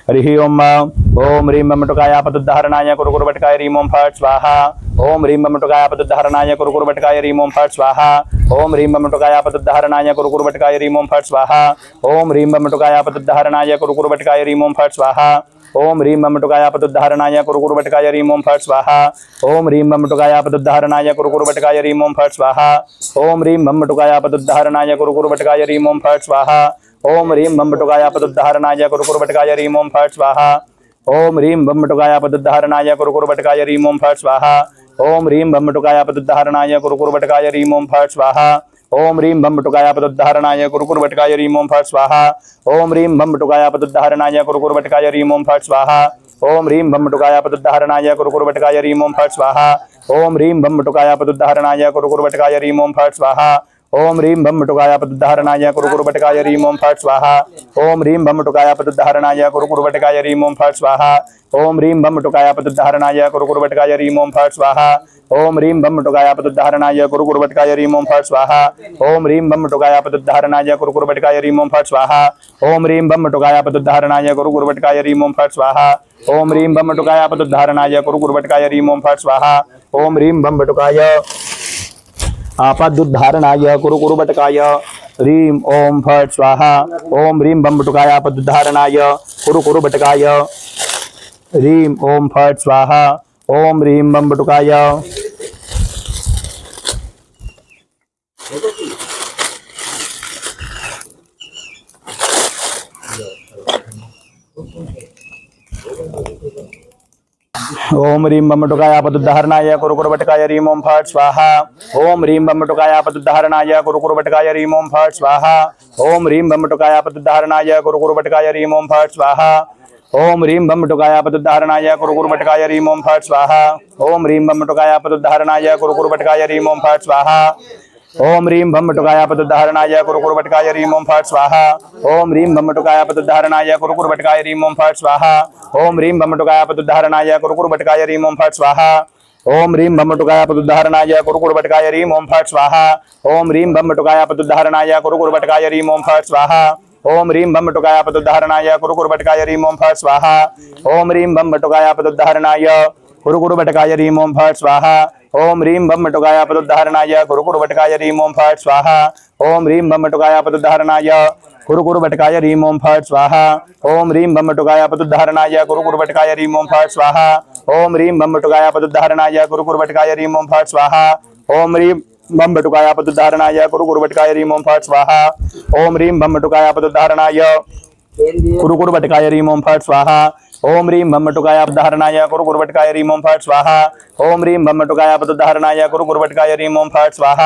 हरि ओम ओम ह्रीं बम बटुकाय पदुद्धारणाय कुरु बटकाय ह्रीं ओम फट् स्वाहा। ओम ह्रीं बम बटुकाय पदुद्धारणाय कुरु बटकाय ह्रीं ओम फट् स्वाहा। ओम ह्रीं बम बटुकाय पदुद्धारणाय कुरु बटकाय ह्रीं ओम फट् स्वाहा। ओम ह्रीं बम बटुकाय पदुद्धारणाय कुरु बटकाय ह्रीं ओम फट् स्वाहा। ओम ह्रीं बम बटुकाय पदुद्धारणाय कुरु बटकाय ह्रीं ओम फट् स्वाहा। ओम ह्रीं बम बटुकाय पदुद्धारणाय कुरु बटकाय ह्रीं ओम फट् स्वाहा। ओम ह्रीं बम बटुकाय पदुद्धारणाय कुरु बटकाय ह्रीं ओम फट् स्वाहा। ओम ह्रीं बम बटुकाय पदुद्धारणाय कुरु बटकाय ह्रीं ओम फट् स्वाहा। ओम ह्रीं बम बटुकाय पदुद्धारणाय कुरु बटकाय ह्रीं ओम फट् स्वाहा। ओम ह्रीं बम बटुकाय पदुद्धारणाय कुरु बटकाय ह्रीं ओम फट् स्वाहा। ओम ह्रीं बम बटुकाय पदुद्धारणाय कुरु बटकाय ह्रीं ओम फट् स्वाहा। ओम ह्रीं बम बटुकाय पदुद्धारणाय कुरु बटकाय ह्रीं ओम फट् स्वाहा। ओम ह्रीं बम बटुकाय पदुद्धारणाय कुरु बटकाय ह्रीं ओम फट् स्वाहा। ओम ह्रीं बम बटुकाय पदुद्धारणाय कुरु बटकाय ह्रीं ओम फट् स्वाहा। ओम ह्रीं बम बटुकाय पदुद्धारणाय कुरु बटकाय ह्रीं ओम फट् स्वाहा। ओम ह्रीं बम बटुकाय पदुद्धारणाय कुरु बटकाय ह्रीं ओम फट् स्वाहा। ओम ह्रीं बम बटुकाय पदुद्धारणाय कुरु बटकाय ह्रीं ओम फट् स्वाहा। ओम ह्रीं बम बटुकाय पदुद्धारणाय कुरु बटकाय ह्रीं ओम फट् स्वाहा। ओम ह्रीं बम बटुकाय पदुद्धारणाय कुरु बटकाय ह्रीं ओम फट् स्वाहा। ओम ह्रीं बम बटुकाय पदुद्धारणाय कुरु बटकाय ह्रीं ओम फट् स्वाहा। ओम ह्रीं बम बटुकाय पदुद्धारणाय कुरु बटकाय ह्रीं ओम फट् स्वाहा। ओम ह्रीं बम बटुकाय आपदुद्धारणाय कुरु बटकाय ह्रीं ओम फट् स्वाहा। ओम ह्रीं बम बटुकाय आपदुद्धारणाय कुरु बटकाय ह्रीं ओम फट् स्वाहा। ओम ह्रीं बम बटुकाय ओम ह्रीं बम बटुकाय पदुद्धारणाय कुरु बटकाय ह्रीं ओम फट् स्वाहा। ओम ह्रीं बम बटुकाय पदुद्धारणाय कुरु बटकाय ह्रीं ओम फट् स्वाहा। ओम ह्रीं बम बटुकाय पदुद्धारणाय कुरु बटकाय ह्रीं ओम फट् स्वाहा। ओम ह्रीं बम बटुकाय पदुद्धारणाय कुरु बटकाय ह्रीं ओम फट् स्वाहा। ओम ह्रीं बम बटुकाय पदुद्धारणाय कुरु बटकाय ह्रीं ओम फट् स्वाहा। ओम ह्रीं बम बटुकाय पदुद्धारणाय कुरु बटकाय ह्रीं ओम फट् स्वाहा। ओम ह्रीं बम बटुकाय पदुद्धारणाय कुरु बटकाय ह्रीं ओम फट् स्वाहा। ओम ह्रीं बम बटुकाय पदुद्धारणाय कुरु बटकाय ह्रीं ओम फट् स्वाहा। ओम ह्रीं बम बटुकाय पदुद्धारणाय कुरु बटकाय ह्रीं ओम फट् स्वाहा। ओम ह्रीं बम बटुकाय पदुद्धारणाय कुरु बटकाय ह्रीं ओम फट् स्वाहा। ओम ह्रीं बम बटुकाय पदुद्धारणाय कुरु बटकाय ह्रीं ओम फट् स्वाहा। ओम ह्रीं बम बटुकाय पदुद्धारणाय कुरु बटकाय ह्रीं ओम फट् स्वाहा। ओम ह्रीं बम बटुकाय पदुद्धारणाय कुरु बटकाय ह्रीं ओम फट् स्वाहा। ओम ह्रीं बम बटुकाय पदुद्धारणाय कुरु बटकाय ह्रीं ओम फट् स्वाहा। ओम ह्रीं बम बटुकाय पदुद्धारणाय कुरु बटकाय ह्रीं ओम फट् स्वाहा। ओम ह्रीं बम बटुकाय पदुद्धारणाय कुरु बटकाय ह्रीं ओम फट् स्वाहा। ओम ह्रीं बम बटुकाय पदुद्धारणाय कुरु बटकाय ह्रीं ओम फट् स्वाहा। ओम ह्रीं बम बटुकाय पदुद्धारणाय कुरु बटकाय ह्रीं ओम फट् स्वाहा। ओम ह्रीं बम बटुकाय पदुद्धारणाय कुरु बटकाय ह्रीं ओम फट् स्वाहा। ओम ह्रीं बम बटुकाय पदुद्धारणाय कुरु बटकाय ह्रीं ओम फट् स्वाहा।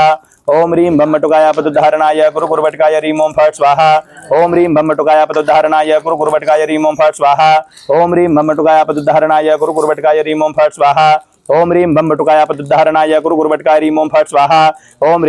ओम ह्रीं बम बटुकाय पदुद्धारणाय कुरु बटकाय ह्रीं ओम फट् स्वाहा। ओम ह्रीं बम बटुकाय पदुद्धारणाय कुरु बटकाय ह्रीं ओम फट् स्वाहा। ओम ह्रीं बम बटुकाय पदुद्धारणाय कुरु बटकाय ह्रीं ओम फट् स्वाहा। ओम ह्रीं बम बटुकाय पदुद्धारणाय कुरु बटकाय ह्रीं ओम फट् स्वाहा।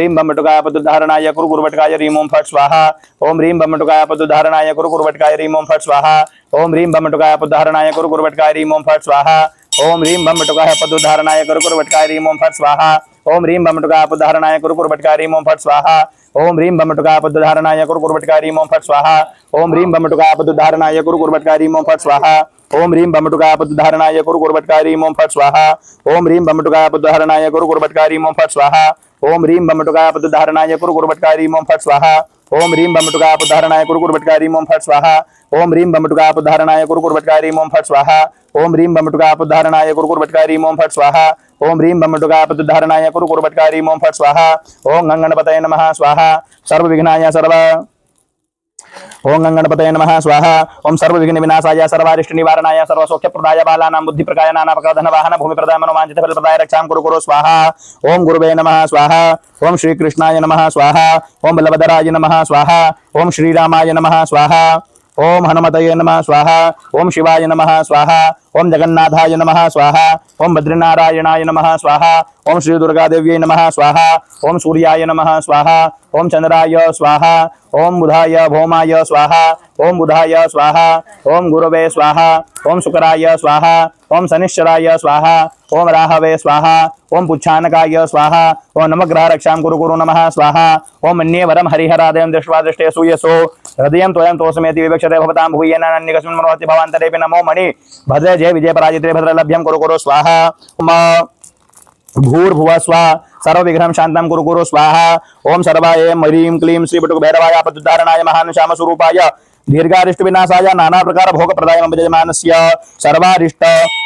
ओम ह्रीं बम बटुकाय पदुद्धारणाय कुरु बटकाय ह्रीं ओम फट् स्वाहा। ओम ह्रीं बम बटुकाय पदुद्धारणाय कुरु बटकाय ह्रीं ओम फट् स्वाहा। ओम ह्रीं बम बटुकाय पदुद्धारणाय कुरु बटकाय ह्रीं ओम फट् स्वाहा। ओम ह्रीं बम बटुकाय पदुद्धारणाय कुरु बटकाय ह्रीं ओम फट् स्वाहा। ओम ह्रीं बम बटुकाय पदुद्धारणाय कुरु बटकाय ह्रीं ओम फट् स्वाहा। ओम ह्रीं बम बटुकाय पदुद्धारणाय कुरु बटकाय ह्रीं ओम फट् स्वाहा। ओम ह्रीं बम बटुकाय पदुद्धारणाय कुरु बटकाय ह्रीं ओम फट् स्वाहा। ओम ह्रीं बमटुकाय पुत्रधारणाय कुरु कुर्वटकारी ओम फट स्वाहा ओम ह्रीं बमटुकाय पुत्रधारणाय कुरु कुर्वटकारी ओम फट स्वाहा ओम ह्रीं बमटुकाय पुत्रधारणाय कुरु कुर्वटकारी ओम फट स्वाहा ओम ह्रीं बमटुकाय पुत्रधारणाय कुरु कुर्वटकारी ओम फट स्वाहा ओम ह्रीं बमटुकाय पुत्रधारणाय कुरु कुर्वटकारी ओम फट स्वाहा ओम ह्रीं बमटुकाय पुत्रधारणाय कुरु कुर्वटकारी ओम फट स्वाहा ओम ह्रीं बमटुकाय पुत्रधारणाय कुरु कुर्वटकारी ओम फट स्वाहा ओम गंगणपतये नमः स्वाहा सर्व विघ्नाय सर्व ओम गंगणपतये नमः स्वाहा ओम सर्व विघ्न विनाशाय सर्वारिष्ट निवारणाय सर्व सौख्य प्रदाय बालानां बुद्धि प्रकाय नाना प्रकार धन वाहन भूमि प्रदाय मनोवांछित फल प्रदाय रक्षां कुरु कुरु स्वाहा ओम गुरुवे नमः स्वाहा ओम श्री कृष्णाय नमः स्वाहा ओम बलभद्राय नमः स्वाहा ओम श्रीरामाय नमः स्वाहा ओम हनुमतये नमः स्वाहा ओम शिवाय नमः स्वाहा ओम जगन्नाथाय नमः स्वाहा ओम बद्रीनारायणाय नमः स्वाहा ओम श्री दुर्गा देव्यै नमः स्वाहा ओम सूर्याय नमः स्वाहा ओम चंद्राय स्वाहा ओम बुधाय भौमाय स्वाहा ओम बुधाय स्वाहा ओम गुरवे स्वाहा ओम शुक्राय स्वाहा ओम शनिश्चराय स्वाहा ओम राहवे स्वाहा ओम पुच्छानकाय स्वाहा ओम नवग्रह रक्षां कुरु कुरु नमः स्वाहा ओम मन्ये वरम हरिहरादयं दृष्ट्वा दृष्टे सूयसो हृदयं त्वयं तोषमेति विवक्षते भवतां भूयेन अन्यकस्मिन् मनोहति भवान्तरेऽपि नमो मणि भद्रे जय विजय पराजिते भद्रलभ्यं कुरु कुरु स्वाहा भूर्भुवः स्वः सर्वविघ्नं शान्तं कुरु कुरु स्वाहा ओम सर्वाय ह्रीं क्लीं श्री बटुक भैरवाय आपदुद्धारणाय महान श्याम स्वरूपाय दीर्घारिष्ट विनाशाय नाना प्रकार भोग प्रदाय यजमानस्य सर्वारिष्ट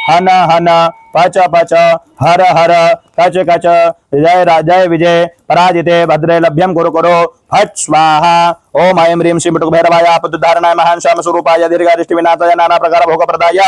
हन हन पच पच हर हर कच कच जय विजय पराजिते भद्रे लभ्यं कुरु कुरु फट स्वाहा ओम ऐं ह्रीं श्री बटुक भैरवाय आपदुद्धारणाय महान श्याम स्वरूपाय दीर्घारिष्ट विनाशाय नाना प्रकार भोग प्रदाय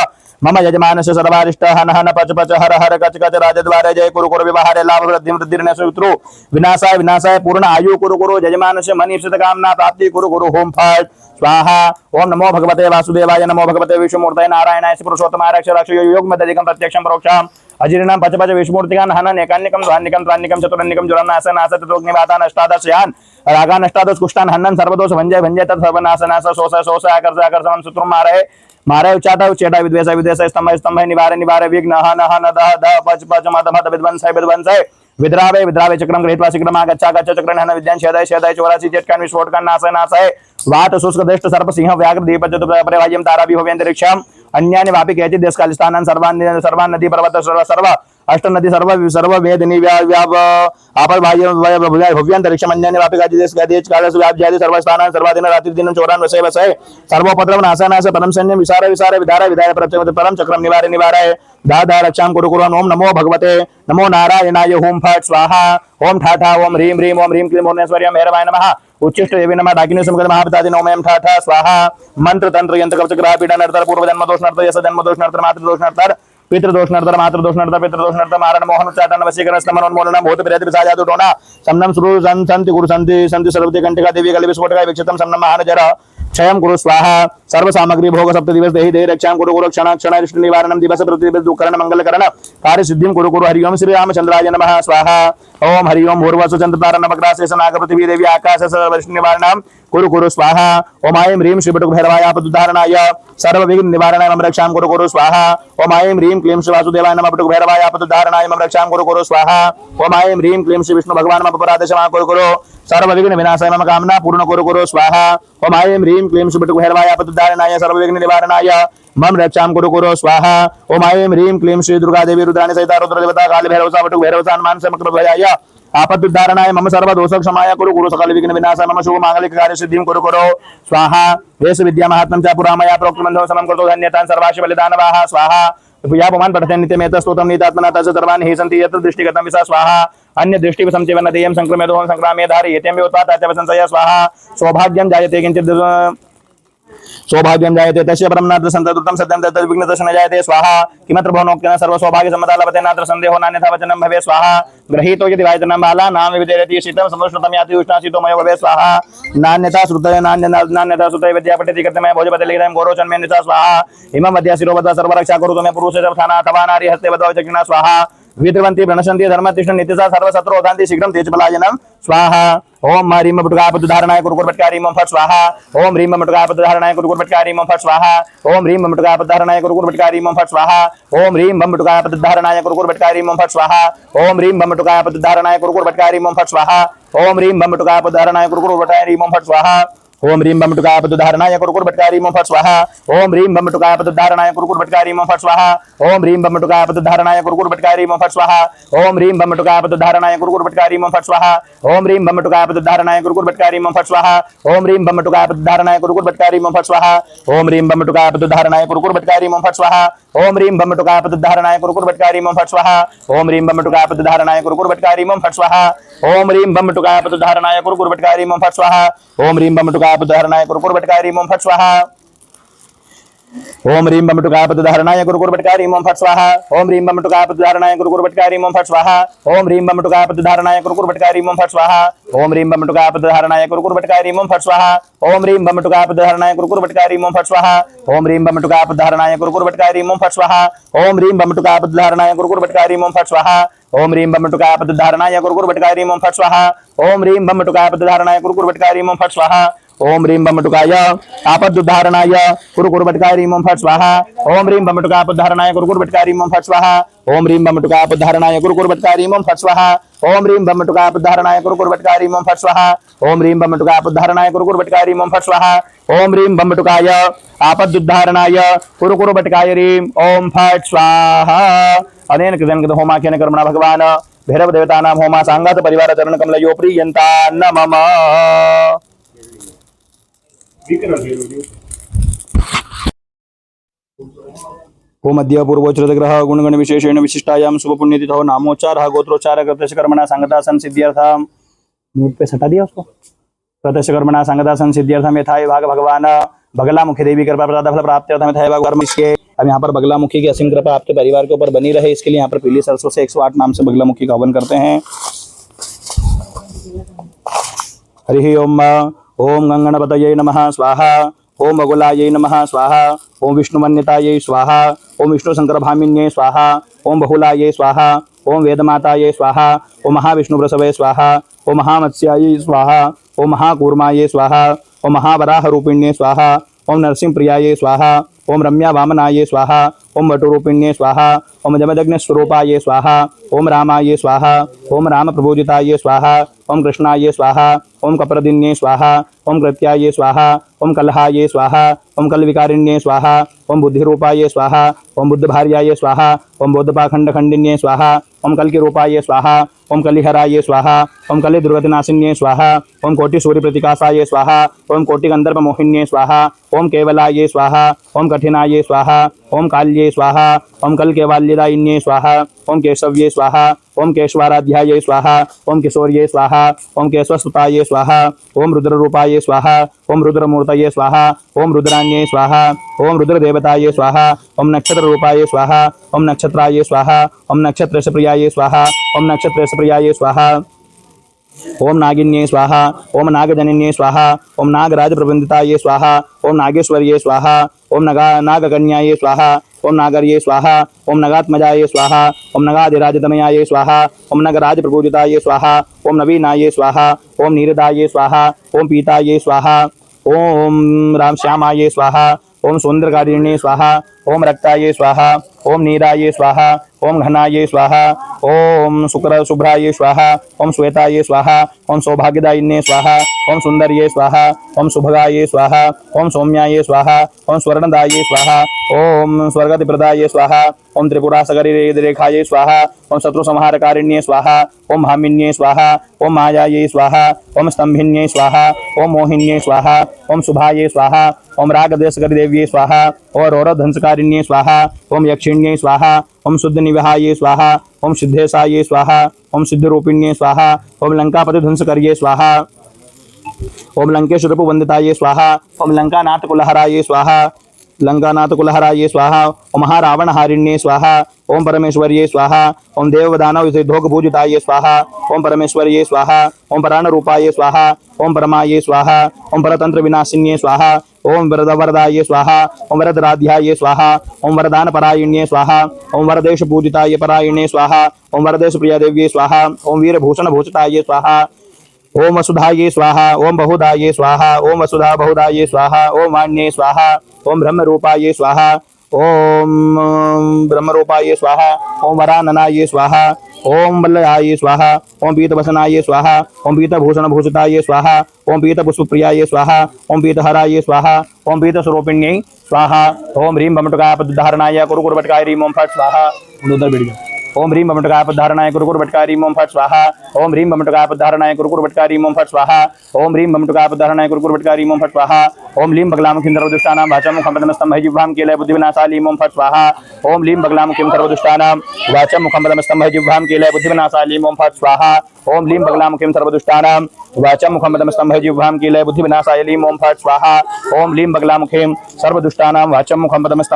मम यजमानस्य सर्वारिष्ट हन हन पच पच हर हर कच कच राजद्वारे जय कुरु कुरु व्यवहारे लाभ वृद्धि वृद्धिर्न सुतृ विनाशाय विनाशाय पूर्ण आयु कुरु कुरु यजमानस्य मनीषित कामना प्राप्ति कुरु कुरु होम फट स्वाहा ओम नमो भगवते वासुदेवाय नमो भगवते विष्णुमूर्तये नारायणाय पुरुषोत्तमाय रक्ष योग मध्यदिकं प्रत्यक्षं परोक्षाम् अजीर्णं पच पच विष्णुमूर्तिकान् हनन एकान्निकं द्वान्निकं त्रान्निकं चतुरन्निकं जुरन्नासन आस ततोग्निवातान् अष्टादशयान् रागान् अष्टादश कुष्ठान् हनन सर्वदोष भंजय भंजय तत् सर्वनाशनास शोष शोष आकर्ष आकर्षणं सुत्रं मारे उच्चाटा उच्चेटा विद्वेष विद्वेष स्तंभ स्तंभ निवारे विघ्न हन हन दह दह पच पच मद मद विध्वंसय विध्वंसय विद्रावे विद्रावे चक्रम गृहीत्वा शीघ्रं गच्छ गच्छ चक्रं हन विद्यां छेदय छेदय 84 चेटकान् विस्फोटकान् नाशय नाशय वात शुष्क दृष्ट सर्प सिंह व्याघ्र दीप चतुर्परिवाह्यं तारा विभवेन्तरिक्षम् अन्यानि वापि केचित् देशकालस्थानान् सर्वान् नदी पर्वत सर्व अष्ट नदी सर्व वेदिनी व्याव आपल भव्यंतरिक्षम अन्यानि वापि देश काल व्याप्यादि सर्वस्थानान् सर्वादिन रात्रि दिन चोरान् वसे वसे सर्वोपद्रव नाशय नाशय परम सैन्य विसार विसार विधार विधाय परम चक्रम निवारे निवाराय दा दा रक्षां कुरु कुरु ओम नमो भगवते नमो नारायणाय होम फट स्वाहा ओम ठाठा ओम ह्रीं क्लीं ओमेश्वर्य मेहरवाय नमः उच्चिष्ट देवी नमः डाकिनी सुमगत महापितादि ओम एम ठाठा स्वाहा मंत्र तंत्र यंत्र कवच ग्रह पीड़ा नर्तर पूर्व जन्म दोष नर्तर यश जन्म दोष नर्तर मातृ दोष नर्तर पितृदोष नर्तर मातृदोष नर्तर पितृदोष नर्तर मारण मोहन उच्चाटन वशीकरण स्तमनोन्मूलनं भूत प्रेत पिशाच जादू टोना समनम सुरु संति गुरु संति सर्वते कंटिका देवी कलि विस्फोटकाय विक्षितम समनम महानजर क्षयं कुरु स्वाहा सर्व सामग्री भोग सप्त दिवस देहि देहि रक्षां कुरु कुरु क्षण क्षण रिष्ट निवारणं दिवस प्रति दिवस दुःखरण मंगलकरण कार्य सिद्धिं कुरु कुरु हरि ओम श्री रामचंद्राय नमः स्वाहा ओम हरि ओम भूर्वसु चंद्रतारा नवग्रहस्य नाग पृथ्वी देवी आकाश सर्वरिष्ट निवारणं कुरु कुरु स्वाहा ओम ऐं ह्रीं श्री बटुक भैरवाय आपदुद्धारणाय सर्व विघ्न निवारणाय मम रक्षां कुरु कुरु स्वाहा ओम ऐं ह्रीं क्लीं श्री वासुदेवाय नमः बटुक भैरवाय आपदुद्धारणाय मम रक्षां कुरु कुरु स्वाहा ओम ऐं ह्रीं क्लीं श्री विष्णु भगवान् मम अपराधक्षमां कुरु कुरु सर्व विघ्न विनाशाय मम कामना पूर्ण कुरु कुरु स्वाहा ओम ऐं ह्रीं क्लीं श्री बटुक भैरवाय आपदुद्धारणाय सर्व विघ्न निवारणाय मम रक्षां कुरु कुरु स्वाहा ओम ऐं ह्रीं क्लीं श्री दुर्गा देवी रुद्राणि सहिता रुद्र देवता काल भैरव बटुक भैरव हनुमान समग्र भयाय आपदुद्धारणाय मम सर्व दोष क्षमाय कुरु कुरु सकल विघ्न विनाशाय मम शुभ मांगलिक कार्य सिद्धिं कुरु कुरु स्वाहा वेश विद्या महात्म्यं च पुरामया प्रोक्तमन्धो समं कृतो धन्यतान् सर्वाशि बलिदानवाः स्वाहा या पुमान् पठते नित्यमेतत् स्तोत्रं नीतात्मना तस्य सर्वाणि हि सन्ति यत्र दृष्टिगतं विसा स्वाहा अन्य दृष्टि संचेवन देयं संक्रमेतो संक्रामे धारयेत्यं योत्पाताच्च संशय स्वाहा सौभाग्यं जायते किंचित् सौभाग्यं जायते तस्य परं नात्र सन्ततुतं सत्यं तत् विघ्नदर्शन जायते स्वाहा किमत्र भवनोक्तेन सर्व सौभाग्य सम्मता लभते नात्र संदेहो नान्यथा वचनं भवे स्वाहा गृहीतो यदि वायतनं बाला नाम विदेरति शीतं समुष्णतं याति उष्णाशीतोमयो भवे स्वाहा नान्यथा श्रुतय नान्यथा श्रुतय विद्या पठति कृतमय भोजपते लिखितं गौरोचन में निचा स्वाहा इमं मध्य शिरोवदा सर्वरक्षा कुरुतो मे पुरुषे स्थाना अथवा नारी हस्ते वदो चक्षिणा स्वाहा विद्रवन्ति प्रणशन्ति धर्मतिष्ठ नित्यसा सर्वशत्रुदान्ति शीघ्रं तेजपलायनं स्वाहा ओम ह्रीं बटुकापदुद्धारणाय कुरु कुरु फटकारी ओम फट स्वाहा ओम ह्रीं बटुकापदुद्धारणाय कुरु कुरु फटकारी ओम फट स्वाहा ओम ह्रीं बटुकापदुद्धारणाय कुरु कुरु फटकारी ओम फट स्वाहा ओम ह्रीं बटुकापदुद्धारणाय कुरु कुरु फटकारी ओम फट स्वाहा ओम ह्रीं बटुकापदुद्धारणाय कुरु कुरु फटकारी ओम फट स्वाहा ओम ह्रीं बटुकापदुद्धारणाय कुरु कुरु फटकारी ओम फट स्वाहा ओम ह्रीं बम टुकाय पदुधारणाय कुरकुर भटकारी मों फट स्वाहा ओम ह्रीं बम टुकाय पदुधारणाय कुरकुर भटकारी मों फट स्वाहा ओम ह्रीं बम टुकाय पदुधारणाय कुरकुर भटकारी मों फट स्वाहा ओम ह्रीं बम टुकाय पदुधारणाय कुरकुर भटकारी मों फट स्वाहा ओम ह्रीं बम टुकाय पदुधारणाय कुरकुर भटकारी मों फट स्वाहा ओम ह्रीं बम टुकाय पदुधारणाय कुरकुर भटकारी मों फट स्वाहा ओम ह्रीं बम टुकाय पदुधारणाय कुरकुर भटकारी मों फट स्वाहा ओम ह्रीं बम टुकाय पदुधारणाय कुरकुर भटकारी मों फट स्वाहा ओम ह्रीं बम टुकाय पदुधारणाय कुरकुर भटकारी मों फट स्वाहा ओम ह्रीं बम टुकाय पदुधारणाय कुरकुर भटकारी मों फट स्वाहा ओम ह्रीं बम टुकाय पदुधारणाय कुरकुर भटकारी मों फट स्वाहा ओम ह्रीं बम टुकाय पदुधारणाय कुरकुर भटकारी मों फट स्वाहा ओम ह्रीं बम टुकाय पदुधारणाय कुरकुर भटकारी मों फट स्वाहा ओम ह्रीं बम टुकाय पदुधारणाय कुरकुर भटकारी मों फट स्वाहा ओम ह्रीं बम टुकाय पदुधारणाय कुरकुर भटकारी मों फट स्वाहा ओम ह्रीं बम टुकाय पदुधारणाय कुरकुर भटकारी मों फट स्वाहा ओम ह्रीं बम टुकाय पदुधारणाय कुरकुर भटकारी मों फट स्वाहा ओम ह्रीं बम टुकाय पदुधारणाय कुरकुर भटकारी मों फट स्वाहा ओम ह्रीं बम टुकाय पदुधारणाय कुरकुर भटकारी मों फट स्वाहा ओम ह्रीं बम टुकाय पदुधारणाय कुरकुर भटकारी मों फट स्वाहा ओम ह्रीं बम टुकाय आपदुद्धारणाय कुरकुर भटकारी मों फट स्वाहा ओम ह्रीं बम टुकाय आपदुद्धारणाय कुरकुर भटकारी मों फट स्वाहा ओम ह्रीं बम टुकाय आपदुद्धारणाय कुरकुर भटकारी मों फट स्वाहा ओम ह्रीं बम टुकाय आपदुद्धारणाय कुरकुर भटकारी मों फट स्वाहा ओम ह्रीं बम टुकाय आपदुद्धारणाय कुरकुर भटकारी मों फट स्वाहा ओम ह्रीं बम टुकाय आपदुद्धारणाय कुरकुर भटकाय ह्रीं ओम फट स्वाहा अनेन कृतं होमाख्येन कर्मणा भगवान् भैरव देवतानां होमा सांगात परिवार चरण कमलयो प्रियन्ता नमः ओम अद्य पूर्वोच्चृत ग्रह गुणगण विशेषेण विशिष्टायाम शुभ पुण्यतिथौ नामोच्चार गोत्रोच्चार कृतस्य कर्मणा संगता संसिद्ध्यर्थम म्यूट पे सटा दिया उसको कृतस्य कर्मणा संगता संसिद्ध्यर्थम यथा विभाग भगवान बगलामुखी देवी कृपा प्रसाद फल प्राप्त्यर्थम यथा विभाग कर्म इसके अब यहाँ पर बगलामुखी की असीम कृपा आपके परिवार के ऊपर बनी रहे इसके लिए यहाँ पर पीली सरसों से 108 नाम से बगलामुखी का हवन करते हैं। हरि ओम ओम गंगणपतये नमः स्वाहा ओम बगुलायै नमः स्वाहा ओम विष्णुमन्यतायै स्वाहा ओम विष्णु शंकर भामिन्ये स्वाहा ओम बहुलायै स्वाहा ओम वेदमातायै स्वाहा ओम महाविष्णुवृषभे स्वाहा ओम महामत्स्यायै स्वाहा ओम महाकूर्मायै स्वाहा ओम महावराहरूपिण्ये स्वाहा ओम नरसिंहप्रियायै स्वाहा ओम रम्या वामनायै स्वाहा ओम वटुरूपिण्ये स्वाहा ओम जमदग्निस्वरूपायै स्वाहा ओम रामायै स्वाहा ओम रामप्रबोधितायै स्वाहा ओम कृष्णायै स्वाहा ओम कप्रदिन्ये स्वाहा ओम कृत्यायै स्वाहा ओम कलहायै स्वाहा ओम कलविकारिण्ये स्वाहा ओम बुद्धिरूपायै स्वाहा ओम बुद्धभार्यायै स्वाहा ओम बौद्धपाखंडखंडिन्ये स्वाहा ओम कल्किरूपायै स्वाहा ओम कलिहरायै स्वाहा ओम कलिदुर्गतिनाशिन्ये स्वाहा ओम कोटिसूर्यप्रतिकाशायै स्वाहा ओम कोटिगन्धर्वमोहिन्ये स्वाहा ओम केवलायै स्वाहा ओम कठिनायै स्वाहा ओम काल्ये स्वाहा ओम कलकेवाल्यदायिन्ये स्वाहा ओम केशव्ये स्वाहा ओम केशवाराध्यायै स्वाहा ओम किशोर्ये स्वाहा ओम केशवसुतायै स्वाहा ओम रुद्ररूपायै स्वाहा ओम रुद्रमूर्तये स्वाहा ओम रुद्राण्ये स्वाहा ओम रुद्रदेवतायै स्वाहा ओम नक्षत्ररूपायै स्वाहा ओम नक्षत्राय स्वाहा ओम नक्षत्रप्रियायै स्वाहा ओम नक्षत्रप्रियायै स्वाहा ओम नागिन्ये स्वाहा ओम नागजनन्ये स्वाहा ओम नागराजप्रबन्धितायै स्वाहा ओम नागेश्वर्ये स्वाहा ओम नागकन्यायै स्वाहा ओम नागर्ये स्वाहा ओम नगात्मजायै स्वाहा ओम नगाधिराजतमयायै स्वाहा ओम नगराजप्रपूजितायै स्वाहा ओम नवीनायै स्वाहा ओम नीरदायै स्वाहा ओम पीतायै स्वाहा ओम रामश्यामायै स्वाहा ओम सुंदरकारिण्ये स्वाहा ओम रक्तायै स्वाहा ओम नीरायै स्वाहा ओम घनायै स्वाहा ओम शुभ्रायै स्वाहा ओम श्वेतायै स्वाहा ओम सौभाग्यदायिन्ये स्वाहा ओम सुंदर्ये स्वाहा ओम शुभगायै स्वाहा ओम सौम्यायै स्वाहा ओम स्वर्णदायै स्वाहा ओम स्वर्गतिप्रदायै स्वाहा ओम त्रिपुरासगरिरेखायै स्वाहा ओम शत्रुसंहारकारिण्ये स्वाहा ओम भामिन्ये स्वाहा ओम मायायै स्वाहा ओम स्तंभिन्ये स्वाहा ओम मोहिन्ये स्वाहा ओम शुभायै स्वाहा ओम रागदेशकरिदेव्ये स्वाहा ओम रौरवधंसकारिण्ये स्वाहा ओम यक्षिण्ये स्वाहा ओम शुद्धनिवहायै स्वाहा ओम सिद्धेशायै स्वाहा ओम सिद्धरूपिण्ये स्वाहा ओम लंकापतिध्वंसकर्ये स्वाहा ओम लंकेश्वरपुवंदितायै स्वाहा ओम लंकानाथकुलहरायै स्वाहा लंकानाथकुलहरायै स्वाहा ओम महारावणहारिण्ये स्वाहा ओम परमेश्वर्ये स्वाहा ओम देवदानवयुधोगपूजितायै स्वाहा ओम परमेश्वर्ये स्वाहा ओम पराणरूपायै स्वाहा ओम परमायै स्वाहा ओम परतंत्रविनाशिन्ये स्वाहा ओम वरदवरदायै स्वाहा ओम वरदराध्यायै स्वाहा ओम वरदानपरायण्ये स्वाहा ओम वरदेशपूजितायै परायणे स्वाहा ओम वरदेशप्रियादेव्ये स्वाहा ओम वीरभूषणभूषितायै स्वाहा ओम वसुधायै स्वाहा ओम बहुधायै स्वाहा ओम वसुधा बहुधायै स्वाहा ओम वाण्ये स्वाहा ओम ब्रह्मरूपायै स्वाहा ओम ब्रह्मरूपाय स्वाहा, ओम वराननाय स्वाहा, ओम वल्लयाय स्वाहा, ओम पीतवसनाय स्वाहा, ओम पीतभूषणभूषिताय स्वाहा, ओम पीतपुष्पप्रियाय स्वाहा, ओम पीतहराय स्वाहा, ओम पीतस्वरूपिण्यै स्वाहा, ओम ह्रीं बमटुकापद्धारणाय कुरुकुरवटकाय ह्रीं ओम फट् स्वाहा। उधर बैठ जाओ। ओम ह्रीं बमटुकापद्धारणाय कुरुकुरवटकाय ह्रीं ओम फट् स्वाहा। ओम ह्रीं बमटुकापद्धारणाय कुरुकुरवटकाय ह्रीं ओम फट् स्वाहा। ओम ह्रीं बमटुकापद्धारणाय कुरुकुरवटकाय ह्रीं ओम फट् स्वाहा। ओम लीं बगलामुखीं सर्वदुष्टानां वाचां मुखं पदमस्तं भजिह्वां कीलय बुद्धिविनाशाय लीं ओम फट् स्वाहा। ओम लीं बगलामुखीं सर्वदुष्टानां वाचां मुखं पदमस्तं भजिह्वां कीलय बुद्धिविनाशाय लीं ओम फट् स्वाहा। ओम लीं बगलामुखीं सर्वदुष्टानां वाचां मुखं पदमस्तं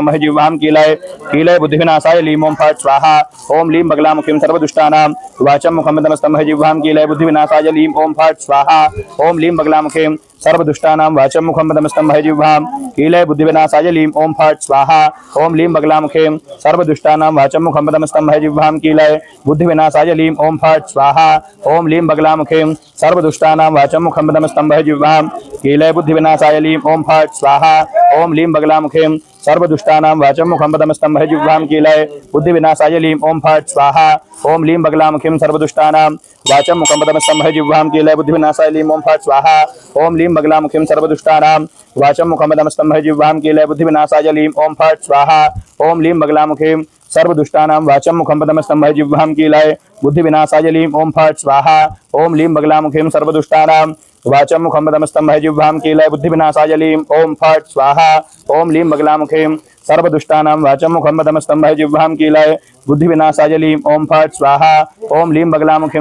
भजिह्वां कीलय बुद्धिविनाशाय लीं ओम फट् स्वाहा। ओम लीं बगलामुखीं सर्वदुष्टानां वाचां मुखं पदमस्तं भजिह्वां कीलय बुद्धिविनाशाय लीं ओम फट् स्वाहा। ओम लीं बगलामुखीं सर्वदुष्टानां वाचां मुखं पदमस्तं भजिह्वां कीलय बुद्धिविनाशाय लीं ओम फट् स्वाहा। ओम लीं बगलामुखीं सर्वदुष्टानां वाचां मुखं पदमस्तं भजिह्वां कीलय बुद्धिविनाशाय लीं ओम फट् स्वाहा। ओम लीं बगलामुखीं सर्वदुष्टानां वाचां मुखं पदमस्तं भजिह्वां कीलय बुद्धिविनाशाय लीं ओम फट् स्वाहा। ओम लीं बगलामुखीं सर्वदुष्टानां वाचां मुखं पदमस्तं भजिह्वां कीलय बुद्धिविनाशाय लीं ओम फट् स्वाहा। ओम लीं बगलामुखीं सर्वदुष्टानां वाचां मुखं पदमस्तं भजिह्वां कीलय बुद्धिविनाशाय लीं ओम फट् स्वाहा। ओम लीं बगलामुखीं सर्वदुष्टानां वाचां मुखं पदमस्तं भजिह्वां कीलय बुद्धिविनाशाय लीं ओम फट् स्वाहा। ओम लीं बगलामुखीं सर्वदुष्टानां वाचां मुखं पदमस्तं भजिह्वां कीलय बुद्धिविनाशाय लीं ओम फट् स्वाहा। ओम लीं बगलामुखीं सर्वदुष्टानां वाचां मुखं पदमस्तं भजिह्वां कीलय बुद्धिविनाशाय लीं ओम फट् स्वाहा। ओम लीं बगलामुखीं सर्वदुष्टानां वाचां मुखं पदमस्तं भजिह्वां कीलय बुद्धिविनाशाय लीं ओम फट् स्वाहा। ओम लीं बगलामुखीं सर्वदुष्टानां वाचां मुखं पदमस्तं भजिह्वां कीलय बुद्धिविनाशाय लीं ओम फट् स्वाहा। ओम लीं बगलामुखीं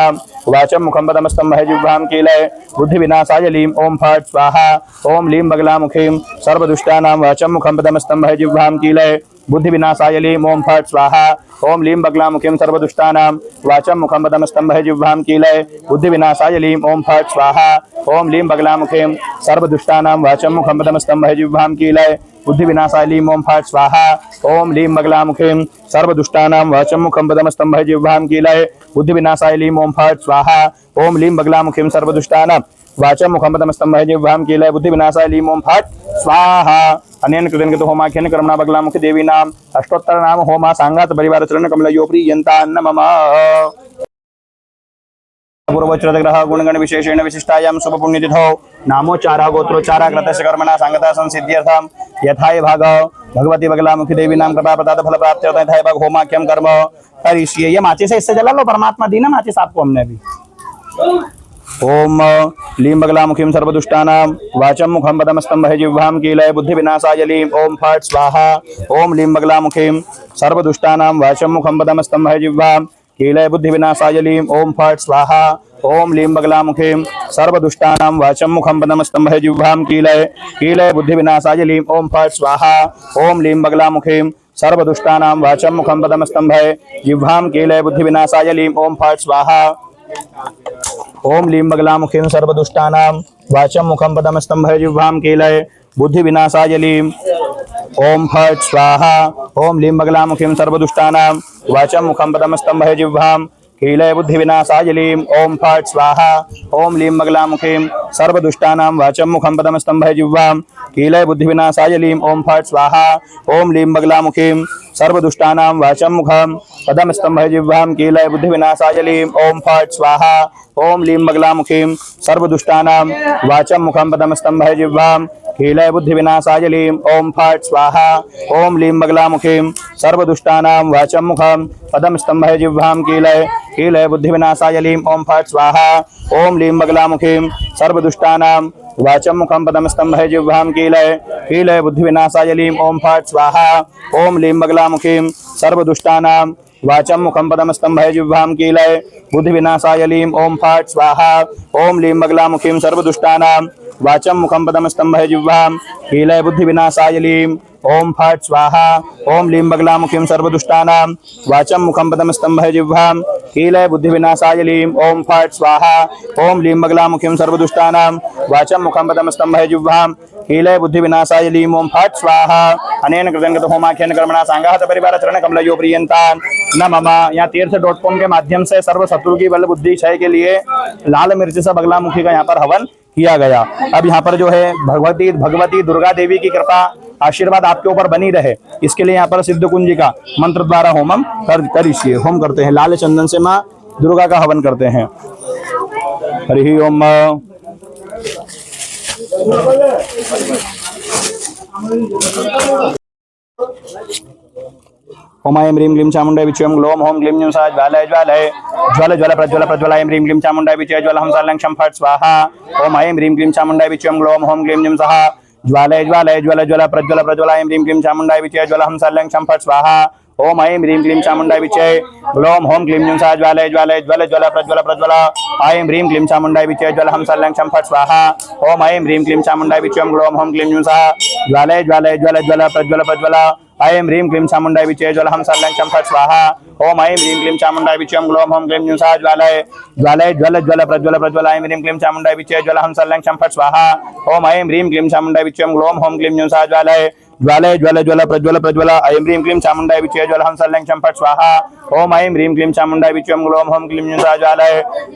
सर्वदुष्टानां वाचां मुखं पदमस्तं भजिह्वां कीलय बुद्धिविनाशाय लीं ओम फट् स्वाहा। ओम लीं बगलामुखीं सर्वदुष्टानां वाचां मुखं पदमस्तं भजिह्वां कीलय बुद्धिविनाशाय लीं ओम फट् स्वाहा। ओम लीं बगलामुखीं सर्वदुष्टानां वाचां मुखं पदमस्तं भजिह्वां कीलय बुद्धिविनाशाय लीं ओम फट् स्वाहा। ओम लीं बगलामुखीं सर्वदुष्टानां वाचां मुखं पदमस्तं भजिह्वां कीलय बुद्धिविनाशाय लीं ओम फट् स्वाहा। ओम लीं बगलामुखीं सर्वदुष्टानां वाचां मुखं पदमस्तं भजिह्वां कीलय बुद्धिविनाशाय लीं ओम फट् स्वाहा। ओम लीं बगलामुखीं सर्वदुष्टानां वाचां मुखं पदमस्तं भजिह्वां कीलय बुद्धिविनाशाय लीं ओम फट् स्वाहा। अनेन कृतेन कृतो होमाख्येन कर्मणा बगलामुखी देवीनाम् अष्टोत्तर नाम होमा सांगात परिवार चरण कमलयो प्रियन्ता नमः। पूर्वोच्चरग्रह गुणगण विशेषेण विशिष्टायां शुभ पुण्यतिथौ नामोच्चारः गोत्रोच्चारः कृतस्य कर्मणा सांगता संसिद्ध्यर्थं यथाय भाग भगवती बगलामुखी देवीनां कृपा प्रदात फल प्राप्त्यर्थं यथाय भाग होमाख्यम कर्म करिष्ये। ये माचिस है, इससे जला लो, परमात्मा दी ना माचिस आपको हमने अभी। ओम लीं बगलामुखीं सर्वदुष्टानां वाचां मुखं पदमस्तं भजिह्वां कीलय बुद्धिविनाशाय लीं ओम फट् स्वाहा। ओम लीं बगलामुखीं सर्वदुष्टानां वाचां मुखं पदमस्तं भजिह्वां कीलय बुद्धिविनाशाय लीं ओम फट् स्वाहा। ओम लीं बगलामुखीं सर्वदुष्टानां वाचां मुखं पदमस्तं भजिह्वां कीलय बुद्धिविनाशाय लीं ओम फट् स्वाहा। ओम लीं बगलामुखीं सर्वदुष्टानां वाचां मुखं पदमस्तं भजिह्वां कीलय बुद्धिविनाशाय लीं ओम फट् स्वाहा। ओम लीं बगलामुखीं सर्वदुष्टानां वाचां मुखं पदमस्तं भजिह्वां कीलय बुद्धिविनाशाय लीं ओम फट् स्वाहा। ओम लीं बगलामुखीं सर्वदुष्टानां वाचां मुखं पदमस्तं भजिह्वां कीलय बुद्धिविनाशाय लीं ओम फट् स्वाहा। ओम लीं बगलामुखीं सर्वदुष्टानां वाचां मुखं पदमस्तं भजिह्वां कीलय बुद्धिविनाशाय लीं ओम फट् स्वाहा। ओम लीं बगलामुखीं सर्वदुष्टानां वाचां मुखं पदमस्तं भजिह्वां कीलय बुद्धिविनाशाय लीं ओम फट् स्वाहा। ओम लीं बगलामुखीं सर्वदुष्टानां वाचां मुखं पदमस्तं भजिह्वां कीलय बुद्धिविनाशाय लीं ओम फट् स्वाहा। ओम लीं बगलामुखीं सर्वदुष्टानां वाचां मुखं पदमस्तं भजिह्वां कीलय बुद्धिविनाशाय लीं ओम फट् स्वाहा। ओम लीं बगलामुखीं सर्वदुष्टानां वाचां मुखं पदमस्तं भजिह्वां कीलय बुद्धिविनाशाय लीं ओम फट् स्वाहा। ओम लीं बगलामुखीं सर्वदुष्टानां वाचां मुखं पदमस्तं भजिह्वां कीलय बुद्धिविनाशाय लीं ओम फट् स्वाहा। ओम लीं बगलामुखीं सर्वदुष्टानां वाचां मुखं पदमस्तं भजिह्वां कीलय बुद्धिविनाशाय लीं ओम फट् स्वाहा। ओम लीं बगलामुखीं सर्वदुष्टानां वाचां मुखं पदमस्तं भजिह्वां कीलय बुद्धिविनाशाय लीं ओम फट् स्वाहा। ओम लीं बगलामुखीं सर्वदुष्टानां वाचां मुखं पदमस्तं भजिह्वां कीलय बुद्धिविनाशाय लीं ओम फट् स्वाहा। अनेन कृतेन कृतो होमाख्येन कर्मणा सांगात परिवार चरण कमलयो प्रियन्ता नमः। यहाँ तीर्थ.com के माध्यम से सर्व शत्रु की बल बुद्धि क्षय के लिए लाल मिर्च से बगलामुखी का यहाँ पर हवन किया गया। अब यहाँ पर जो है भगवती दुर्गा देवी की कृपा आशीर्वाद आपके ऊपर बनी रहे, इसके लिए यहाँ पर सिद्ध कुंजी का मंत्र द्वारा होमम करिए। होम करते हैं, लाल चंदन से माँ दुर्गा का हवन करते हैं। हरि ओम। ओम ऐं ह्रीं क्लीं चामुण्डाय विच्चे ग्लोम होम क्लीं ह्यूं सा ज्वालय ज्वालय ज्वल ज्वल प्रज्वल प्रज्वल ऐं ह्रीं क्लीं चामुण्डाय विच्चे ज्वल हम सालं क्षम फट स्वाहा। ओम ऐं ह्रीं क्लीं चामुण्डाय विच्चे ग्लोम होम क्लीं ह्यूं सः ज्वालय ज्वालय ज्वल ज्वल प्रज्वल प्रज्वल ऐं ह्रीं क्लीं चामुण्डाय विच्चे ज्वल हम सालं क्षम फट स्वाहा। ओम ऐं ह्रीं क्लीं चामुण्डाय विच्चे ग्लोम होम क्लीं ह्यूं सः ज्वालय ज्वालय ज्वल ज्वल प्रज्वल प्रज्वल ऐं ह्रीं क्लीं चामुण्डाय विच्चे ज्वल हम सालं क्षम फट स्वाहा। ओम ऐं ह्रीं क्लीं चामुण्डाय विच्चे ग्लोम होम क्लीं ह्यूं सः ज्वालय ज्वालय ज्वल ज्वल प्रज्वल प्रज्वल ऐं ह्रीं क्लीं चामुण्डाय विच्चे ज्वल हम सालं क्षम फट स्वाहा। ओम ऐं ह्रीं क्लीं चामुण्डाय विच्चे ग्लोम होम क्लीं ह्यूं सः ज्वालय ज्वालय ज्वल ज्वल प्रज्वल प्रज्वल ऐं ह्रीं क्लीं चामुण्डाय विच्चे ज्वल हम सालं क्षम फट स्वाहा। ओम ऐं ह्रीं क्लीं चामुण्डाय विच्चे ग्लोम होम क्लीं ह्यूं सः ज्वालय ज्वालय ज्वल ज्वल प्रज्वल प्रज्वल ऐं ह्रीं क्लीं चामुण्डाय विच्चे ज्वल हम सालं क्षम फट स्वाहा। ओम ऐं ह्रीं क्लीं चामुण्डाय विच्चे ग्लोम होम क्लीं ह्यूं सः ज्वालय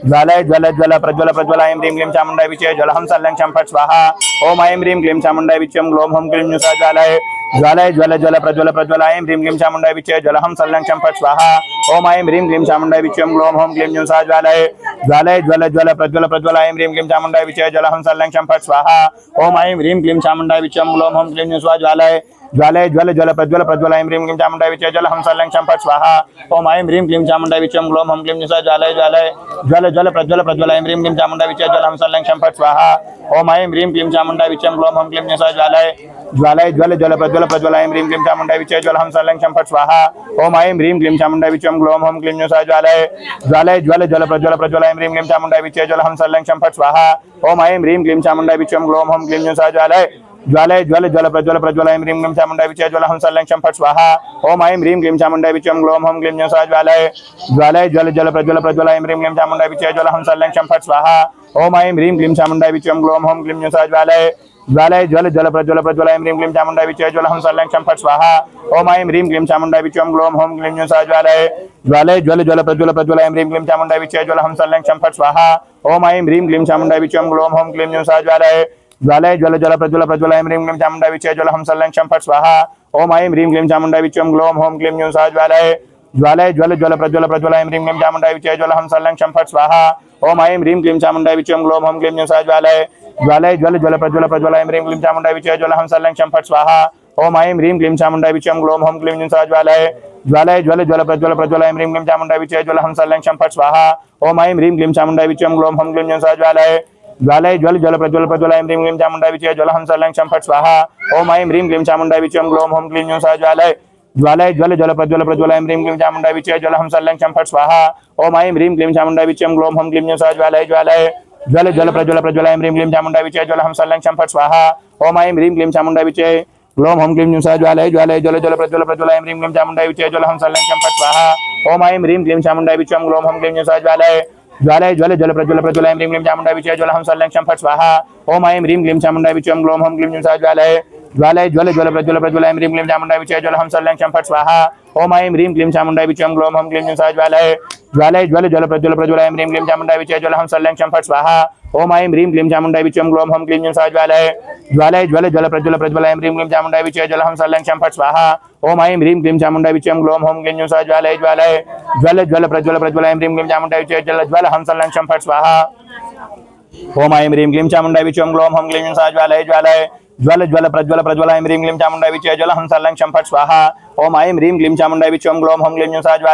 ज्वालय ज्वल ज्वल प्रज्वल प्रज्वल ऐं ह्रीं क्लीं चामुण्डाय विच्चे ज्वल हम सालं क्षम फट स्वाहा। ओम ऐं ह्रीं क्लीं चामुण्डाय विच्चे ग्लोम होम क्लीं ह्यूं सः ज्वालय ज्वालय ज्वल ज्वल प्रज्वल प्रज्वल ऐं ह्रीं क्लीं चामुण्डाय विच्चे ज्वल हम सालं क्षम फट स्वाहा। ओम ऐं ह्रीं क्लीं चामुण्डाय विच्चे ग्लोम होम क्लीं ह्यूं सः ज्वालय ज्वालय ज्वल ज्वल प्रज्वल प्रज्वल ऐं ह्रीं क्लीं चामुण्डाय विच्चे ज्वल हम सालं क्षम फट स्वाहा। ओम ऐं ह्रीं क्लीं चामुण्डाय विच्चे ग्लोम होम क्लीं ह्यूं सः ज्वालय ज्वालय ज्वल ज्वल प्रज्वल प्रज्वल ऐं ह्रीं क्लीं चामुण्डाय विच्चे ज्वल हम सालं क्षम फट स्वाहा। ओम ऐं ह्रीं क्लीं चामुण्डाय विच्चे ग्लोम होम क्लीं ह्यूं सः ज्वालय ज्वालय ज्वल ज्वल प्रज्वल प्रज्वल ऐं ह्रीं क्लीं चामुण्डाय विच्चे ज्वल हम सालं क्षम फट स्वाहा। ओम ऐं ह्रीं क्लीं चामुण्डाय विच्चे ग्लोम होम क्लीं ह्यूं सः ज्वालय ज्वालय ज्वल ज्वल प्रज्वल प्रज्वल ऐं ह्रीं क्लीं चामुण्डाय विच्चे ज्वल हम सालं क्षम फट स्वाहा। ओम ऐं ह्रीं क्लीं चामुण्डाय विच्चे ग्लोम होम क्लीं ह्यूं सः ज्वालय ज्वालय ज्वल ज्वल प्रज्वल प्रज्वल ऐं ह्रीं क्लीं चामुण्डाय विच्चे ज्वल हम सालं क्षम फट स्वाहा। ओम ऐं ह्रीं क्लीं चामुण्डाय विच्चे ग्लोम होम क्लीं ह्यूं सः ज्वालय ज्वालय ज्वल ज्वल प्रज्वल प्रज्वल ऐं ह्रीं क्लीं चामुण्डाय विच्चे ज्वल हम सालं क्षम फट स्वाहा। ओम ऐं ह्रीं क्लीं चामुण्डाय विच्चे ग्लोम होम क्लीं ह्यूं सः ज्वालय ज्वालय ज्वल ज्वल प्रज्वल प्रज्वल ऐं ह्रीं क्लीं चामुण्डाय विच्चे ज्वल हम सालं क्षम फट स्वाहा। ओम ऐं ह्रीं क्लीं चामुण्डाय विच्चे ग्लोम होम क्लीं ह्यूं सः ज्वालय ज्वालय ज्वल ज्वल प्रज्वल प्रज्वल ऐं ह्रीं क्लीं चामुण्डाय विच्चे ज्वल हम सालं क्षम फट स्वाहा। ओम ऐं ह्रीं क्लीं चामुण्डाय विच्चे ग्लोम होम क्लीं ह्यूं सः ज्वालय ज्वालय ज्वल ज्वल प्रज्वल प्रज्वल ऐं ह्रीं क्लीं चामुण्डाय विच्चे ज्वल हम सालं क्षम फट स्वाहा। ओम ऐं ह्रीं क्लीं चामुण्डाय विच्चे ग्लोम होम क्लीं ह्यूं सः ज्वालय ज्वालय ज्वल ज्वल प्रज्वल प्रज्वल ऐं ह्रीं क्लीं चामुण्डाय विच्चे ज्वल हम सालं क्षम फट स्वाहा। ओम ऐं ह्रीं क्लीं चामुण्डाय विच्चे ग्लोम होम क्लीं ह्यूं सः ज्वालय ज्वालय ज्वल ज्वल प्रज्वल प्रज्वल ऐं ह्रीं क्लीं चामुण्डाय विच्चे ज्वल हम सालं क्षम फट स्वाहा। ओम ऐं ह्रीं क्लीं चामुण्डाय विच्चे ग्लोम होम क्लीं ह्यूं सः ज्वालय ज्वालय ज्वल ज्वल प्रज्वल प्रज्वल ऐं ह्रीं क्लीं चामुण्डाय विच्चे ज्वल हम सालं क्षम फट स्वाहा। ओम ऐं ह्रीं क्लीं चामुण्डाय विच्चे ग्लोम होम क्लीं ह्यूं सः ज्वालय ज्वालय ज्वल ज्वल प्रज्वल प्रज्वल ऐं ह्रीं क्लीं चामुण्डाय विच्चे ज्वल हम सालं क्षम फट स्वाहा। ओम ऐं ह्रीं क्लीं चामुण्डाय विच्चे ग्लोम होम क्लीं ह्यूं सः ज्वालय ज्वालय ज्वल ज्वल प्रज्वल प्रज्वल ऐं ह्रीं क्लीं चामुण्डाय विच्चे ज्वल हम सालं क्षम फट स्वाहा। ओम ऐं ह्रीं क्लीं चामुण्डाय विच्चे ग्लोम होम क्लीं ह्यूं सः ज्वालय ज्वालय ज्वल ज्वल प्रज्वल प्रज्वल ऐं ह्रीं क्लीं चामुण्डाय विच्चे ज्वल हम सालं क्षम फट स्वाहा। ओम ऐं ह्रीं क्लीं चामुण्डाय विच्चे ग्लोम होम क्लीं ह्यूं सः ज्वालय ज्वालय ज्वल ज्वल प्रज्वल प्रज्वल ऐं ह्रीं क्लीं चामुण्डाय विच्चे ज्वल हम सालं क्षम फट स्वाहा। ओम ऐं ह्रीं क्लीं चामुण्डाय विच्चे ग्लोम होम क्लीं ह्यूं सः ज्वालय ज्वालय ज्वल ज्वल प्रज्वल प्रज्वल ऐं ह्रीं क्लीं चामुण्डाय विच्चे ज्वल हम सालं क्षम फट स्वाहा। ओम ऐं ह्रीं क्लीं चामुण्डाय विच्चे ग्लोम होम क्लीं ह्यूं सः ज्वालय ज्वालय ज्वल ज्वल प्रज्वल प्रज्वल ऐं ह्रीं क्लीं चामुण्डाय विच्चे ज्वल हम सालं क्षम फट स्वाहा। ओम ऐं ह्रीं क्लीं चामुण्डाय विच्चे ग्लोम होम क्लीं ह्यूं सः ज्वालय ज्वालय ज्वल ज्वल प्रज्वल प्रज्वल ऐं ह्रीं क्लीं चामुण्डाय विच्चे ज्वल हम सालं क्षम फट स्वाहा। ओम ऐं ह्रीं क्लीं चामुण्डाय विच्चे ग्लोम होम क्लीं ह्यूं सः ज्वालय ज्वालय ज्वल ज्वल प्रज्वल प्रज्वल ऐं ह्रीं क्लीं चामुण्डाय विच्चे ज्वल हम सालं क्षम फट स्वाहा। ओम ऐं ह्रीं क्लीं चामुण्डाय विच्चे ग्लोम होम क्लीं ह्यूं सः ज्वालय ज्वालय ज्वल ज्वल प्रज्वल प्रज्वल ऐं ह्रीं क्लीं चामुण्डाय विच्चे ज्वल हम सालं क्षम फट स्वाहा। ओम ऐं ह्रीं क्लीं चामुण्डाय विच्चे ग्लोम होम क्लीं ह्यूं सः ज्वालय ज्वालय ज्वल ज्वल प्रज्वल प्रज्वल ऐं ह्रीं क्लीं चामुण्डाय विच्चे ज्वल हम सालं क्षम फट स्वाहा। ओम ऐं ह्रीं क्लीं चामुण्डाय विच्चे ग्लोम होम क्लीं ह्यूं सः ज्वालय ज्वालय ज्वल ज्वल प्रज्वल प्रज्वल ऐं ह्रीं क्लीं चामुण्डाय विच्चे ज्वल हम सालं क्षम फट स्वाहा। ओम ऐं ह्रीं क्लीं चामुण्डाय विच्चे ग्लोम होम क्लीं ह्यूं सः ज्वालय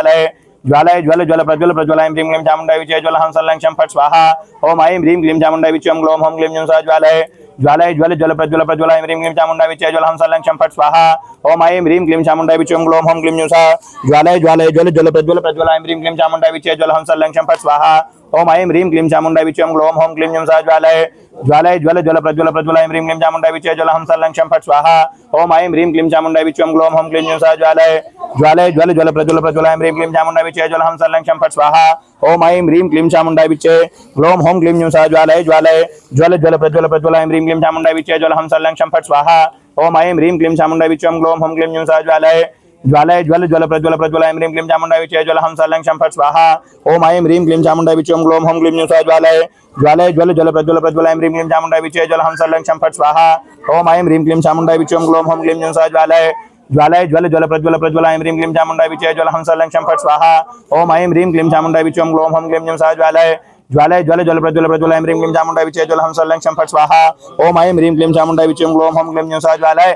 ज्वालय ज्वल ज्वल प्रज्वल प्रज्वल ऐं ह्रीं क्लीं चामुण्डाय विच्चे ज्वल हम सालं क्षम फट स्वाहा। ओम ऐं ह्रीं क्लीं चामुण्डाय विच्चे ग्लोम होम क्लीं ह्यूं सः ज्वालय ज्वालय ज्वल ज्वल प्रज्वल प्रज्वल ऐं ह्रीं क्लीं चामुण्डाय विच्चे ज्वल हम सालं क्षम फट स्वाहा। ओम ऐं ह्रीं क्लीं चामुण्डाय विच्चे ग्लोम होम क्लीं ह्यूं सः ज्वालय ज्वालय ज्वल ज्वल प्रज्वल प्रज्वल ऐं ह्रीं क्लीं चामुण्डाय विच्चे ज्वल हम सालं क्षम फट स्वाहा। ओम ऐं ह्रीं क्लीं चामुण्डाय विच्चे ग्लोम होम क्लीं ह्यूं सः ज्वालय ज्वालय ज्वल ज्वल प्रज्वल प्रज्वल ऐं ह्रीं क्लीं चामुण्डाय विच्चे ज्वल हम सालं क्षम फट स्वाहा। ओम ऐं ह्रीं क्लीं चामुण्डाय विच्चे ग्लोम होम क्लीं ह्यूं सः ज्वालय ज्वालय ज्वल ज्वल प्रज्वल प्रज्वल ऐं ह्रीं क्लीं चामुण्डाय विच्चे ज्वल हम सालं क्षम फट स्वाहा। ओम ऐं ह्रीं क्लीं चामुण्डाय विच्चे ग्लोम होम क्लीं ह्यूं सः ज्वालय ज्वालय ज्वल ज्वल प्रज्वल प्रज्वल ऐं ह्रीं क्लीं चामुण्डाय विच्चे ज्वल हम सालं क्षम फट स्वाहा। ओम ऐं ह्रीं क्लीं चामुण्डाय विच्चे ग्लोम होम क्लीं ह्यूं सः ज्वालय ज्वालय ज्वल ज्वल प्रज्वल प्रज्वल ऐं ह्रीं क्लीं चामुण्डाय विचे ज्वल हंस लंग शं फट् स्वाहा ओम ऐं ह्रीं क्लीं चामुण्डाय विचे ओम ग्लौं हौं क्लीं न्यूसा ज्वालय ज्वालय ज्वल ज्वल प्रज्वल प्रज्वल ऐं ह्रीं क्लीं चामुण्डाय विचे ज्वल हंस लंग शं फट् स्वाहा ओम ऐं ह्रीं क्लीं चामुण्डाय विचे ओम ग्लौं हौं क्लीं न्यूसा ज्वालय ज्वालय ज्वल ज्वल प्रज्वल प्रज्वल ऐं ह्रीं क्लीं चामुण्डाय विचे ज्वल हंस लंग शं फट् स्वाहा ओम ऐं ह्रीं क्लीं चामुण्डाय विचे ओम ग्लौं हौं क्लीं न्यूसा ज्वालय ज्वालय ज्वल ज्वल प्रज्वल प्रज्वल ऐं ह्रीं क्लीं चामुण्डाय विचे ज्वल हंस लंग शं फट् स्वाहा ओम ऐं ह्रीं क्लीं चामुण्डाय विचे ओम ग्लौं हौं क्लीं न्यूसा ज्वालय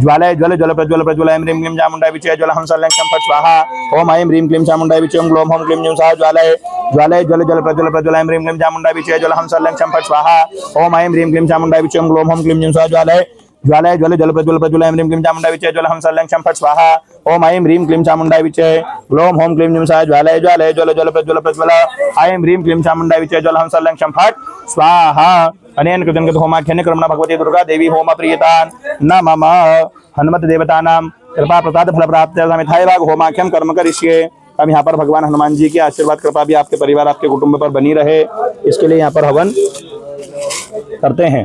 ज्वालय ज्वल ज्वल प्रज्वल प्रज्वल ऐं ह्रीं क्लीं चामुण्डाय विचे ज्वल हंस लंग शं फट् स्वाहा ओम ऐं ह्रीं क्लीं चामुण्डाय विचे ओम ग्लौं हौं क्लीं न्यूसा ज्वालय ज्वालय ज्वल ज्वल प्रज्वल प्रज्वल ऐं ह्रीं क्लीं चामुण्डाय विचे ज्वल हंस लंग शं फट् स्वाहा ओम ऐं ह्रीं क्लीं चामुण्डाय विचे ओम ग्लौं हौं क्लीं न्यूसा ज्वालय ज्वालय ज्वल ज्वल प्रज्वल प्रज्वल ऐं ह्रीं क्लीं चामुण्डाय विचे ज्वल हंस लंग शं फट् स्वाहा ओम ऐं ह्रीं क्लीं चामुण्डाय विचे ग्लौं हौं क्लीं न्यूसा ज्वालय ज्वालय ज्वल ज्वल प्रज्वल प्रज्वल ऐं ह्रीं क्लीं चामुण्डाय विचे ज्वल हंस लंग शं फट् स्वाहा अनेन कृतं कृत होमाख्यान क्रमणा भगवती दुर्गा देवी होम प्रियतान् नमः हनुमत देवतानां कृपा प्रसाद फल प्राप्त्यर्थं यथाविभाग होमाख्यम कर्म करिष्ये। अब यहाँ पर भगवान हनुमान जी की आशीर्वाद कृपा भी आपके परिवार आपके कुटुंब पर बनी रहे, इसके लिए यहाँ पर हवन करते हैं।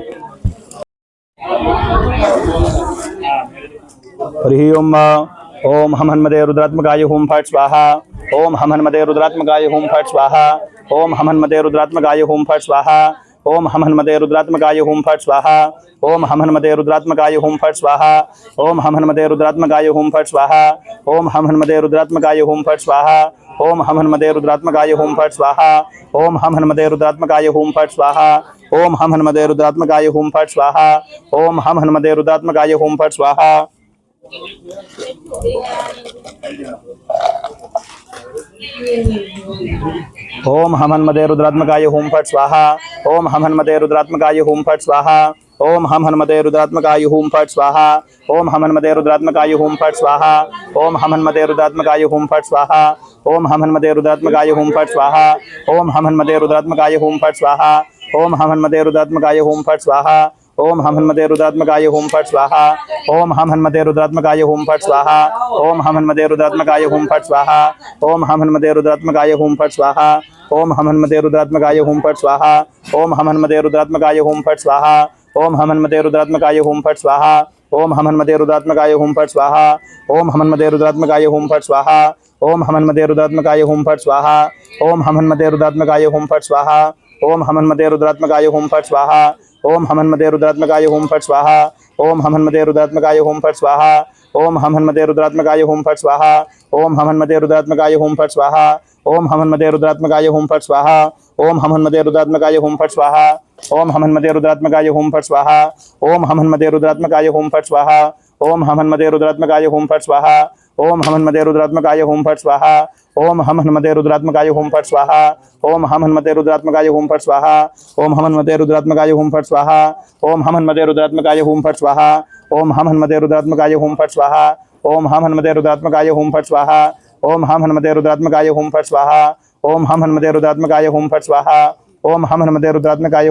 हरि ओम ओम हम हनुमते रुद्रात्मकाय होम फट् स्वाहा ओम हम हनुमते रुद्रात्मकाय होम फट् स्वाहा ओम हम हनुमते रुद्रात्मकाय होम फट् स्वाहा ओम हम हनुमते रुद्रात्मकाय होम फट् स्वाहा ओम हम हनुमते रुद्रात्मकाय होम फट् स्वाहा ओम हम हनुमते रुद्रात्मकाय होम फट् स्वाहा ओम हम हनुमते रुद्रात्मकाय होम फट् स्वाहा ओम हम हनुमते रुद्रात्मकाय होम फट् स्वाहा ओम हम हनुमते रुद्रात्मकाय होम फट् स्वाहा ओम हम हनुमते रुद्रात्मकाय होम फट् स्वाहा ओम हम हनुमते रुद्रात्मकाय होम फट् स्वाहा ओम हम हनुमते रुद्रात्मकाय होम फट् स्वाहा ओम हम हनुमते रुद्रात्मकाय होम फट् स्वाहा ओम हम हनुमते रुद्रात्मकाय होम फट् स्वाहा ओम हम हनुमते रुद्रात्मकाय होम फट् स्वाहा ओम हम हनुमते रुद्रात्मकाय होम फट् स्वाहा ओम हम हनुमते रुद्रात्मकाय होम फट् स्वाहा ओम हम हनुमते रुद्रात्मकाय होम फट् स्वाहा ओम हम हनुमते रुद्रात्मकाय होम फट् स्वाहा ओम हम हनुमते रुद्रात्मकाय होम फट् स्वाहा ओम हम हनुमते रुद्रात्मकाय होम फट् स्वाहा ओम हम हनुमते रुद्रात्मकाय होम फट् स्वाहा ओम हम हनुमते रुद्रात्मकाय होम फट् स्वाहा ओम हम हनुमते रुद्रात्मकाय होम फट् स्वाहा ओम हम हनुमते रुद्रात्मकाय होम फट् स्वाहा ओम हम हनुमते रुद्रात्मकाय होम फट् स्वाहा ओम हम हनुमते रुद्रात्मकाय होम फट् स्वाहा ओम हम हनुमते रुद्रात्मकाय होम फट् स्वाहा ओम हम हनुमते रुद्रात्मकाय होम फट् स्वाहा ओम हम हनुमते रुद्रात्मकाय होम फट् स्वाहा ओम हम हनुमते रुद्रात्मकाय होम फट् स्वाहा ओम हम हनुमते रुद्रात्मकाय होम फट् स्वाहा ओम हम हनुमते रुद्रात्मकाय होम फट् स्वाहा ओम हम हनुमते रुद्रात्मकाय होम फट् स्वाहा ओम हम हनुमते रुद्रात्मकाय होम फट् स्वाहा ओम हम हनुमते रुद्रात्मकाय होम फट् स्वाहा ओम हम हनुमते रुद्रात्मकाय होम फट् स्वाहा ओम हम हनुमते रुद्रात्मकाय होम फट् स्वाहा ओम हम हनुमते रुद्रात्मकाय होम फट् स्वाहा ओम हम हनुमते रुद्रात्मकाय होम फट् स्वाहा ओम हम हनुमते रुद्रात्मकाय होम फट् स्वाहा ओम हम हनुमते रुद्रात्मकाय होम फट् स्वाहा ओम हम हनुमते रुद्रात्मकाय होम फट् स्वाहा ओम हम हनुमते रुद्रात्मकाय होम फट् स्वाहा ओम हम हनुमते रुद्रात्मकाय होम फट् स्वाहा ओम हम हनुमते रुद्रात्मकाय होम फट् स्वाहा ओम हम हनुमते रुद्रात्मकाय होम फट् स्वाहा ओम हम हनुमते रुद्रात्मकाय होम फट् स्वाहा ओम हम हनुमते रुद्रात्मकाय होम फट् स्वाहा ओम हम हनुमते रुद्रात्मकाय होम फट् स्वाहा ओम हम हनुमते रुद्रात्मकाय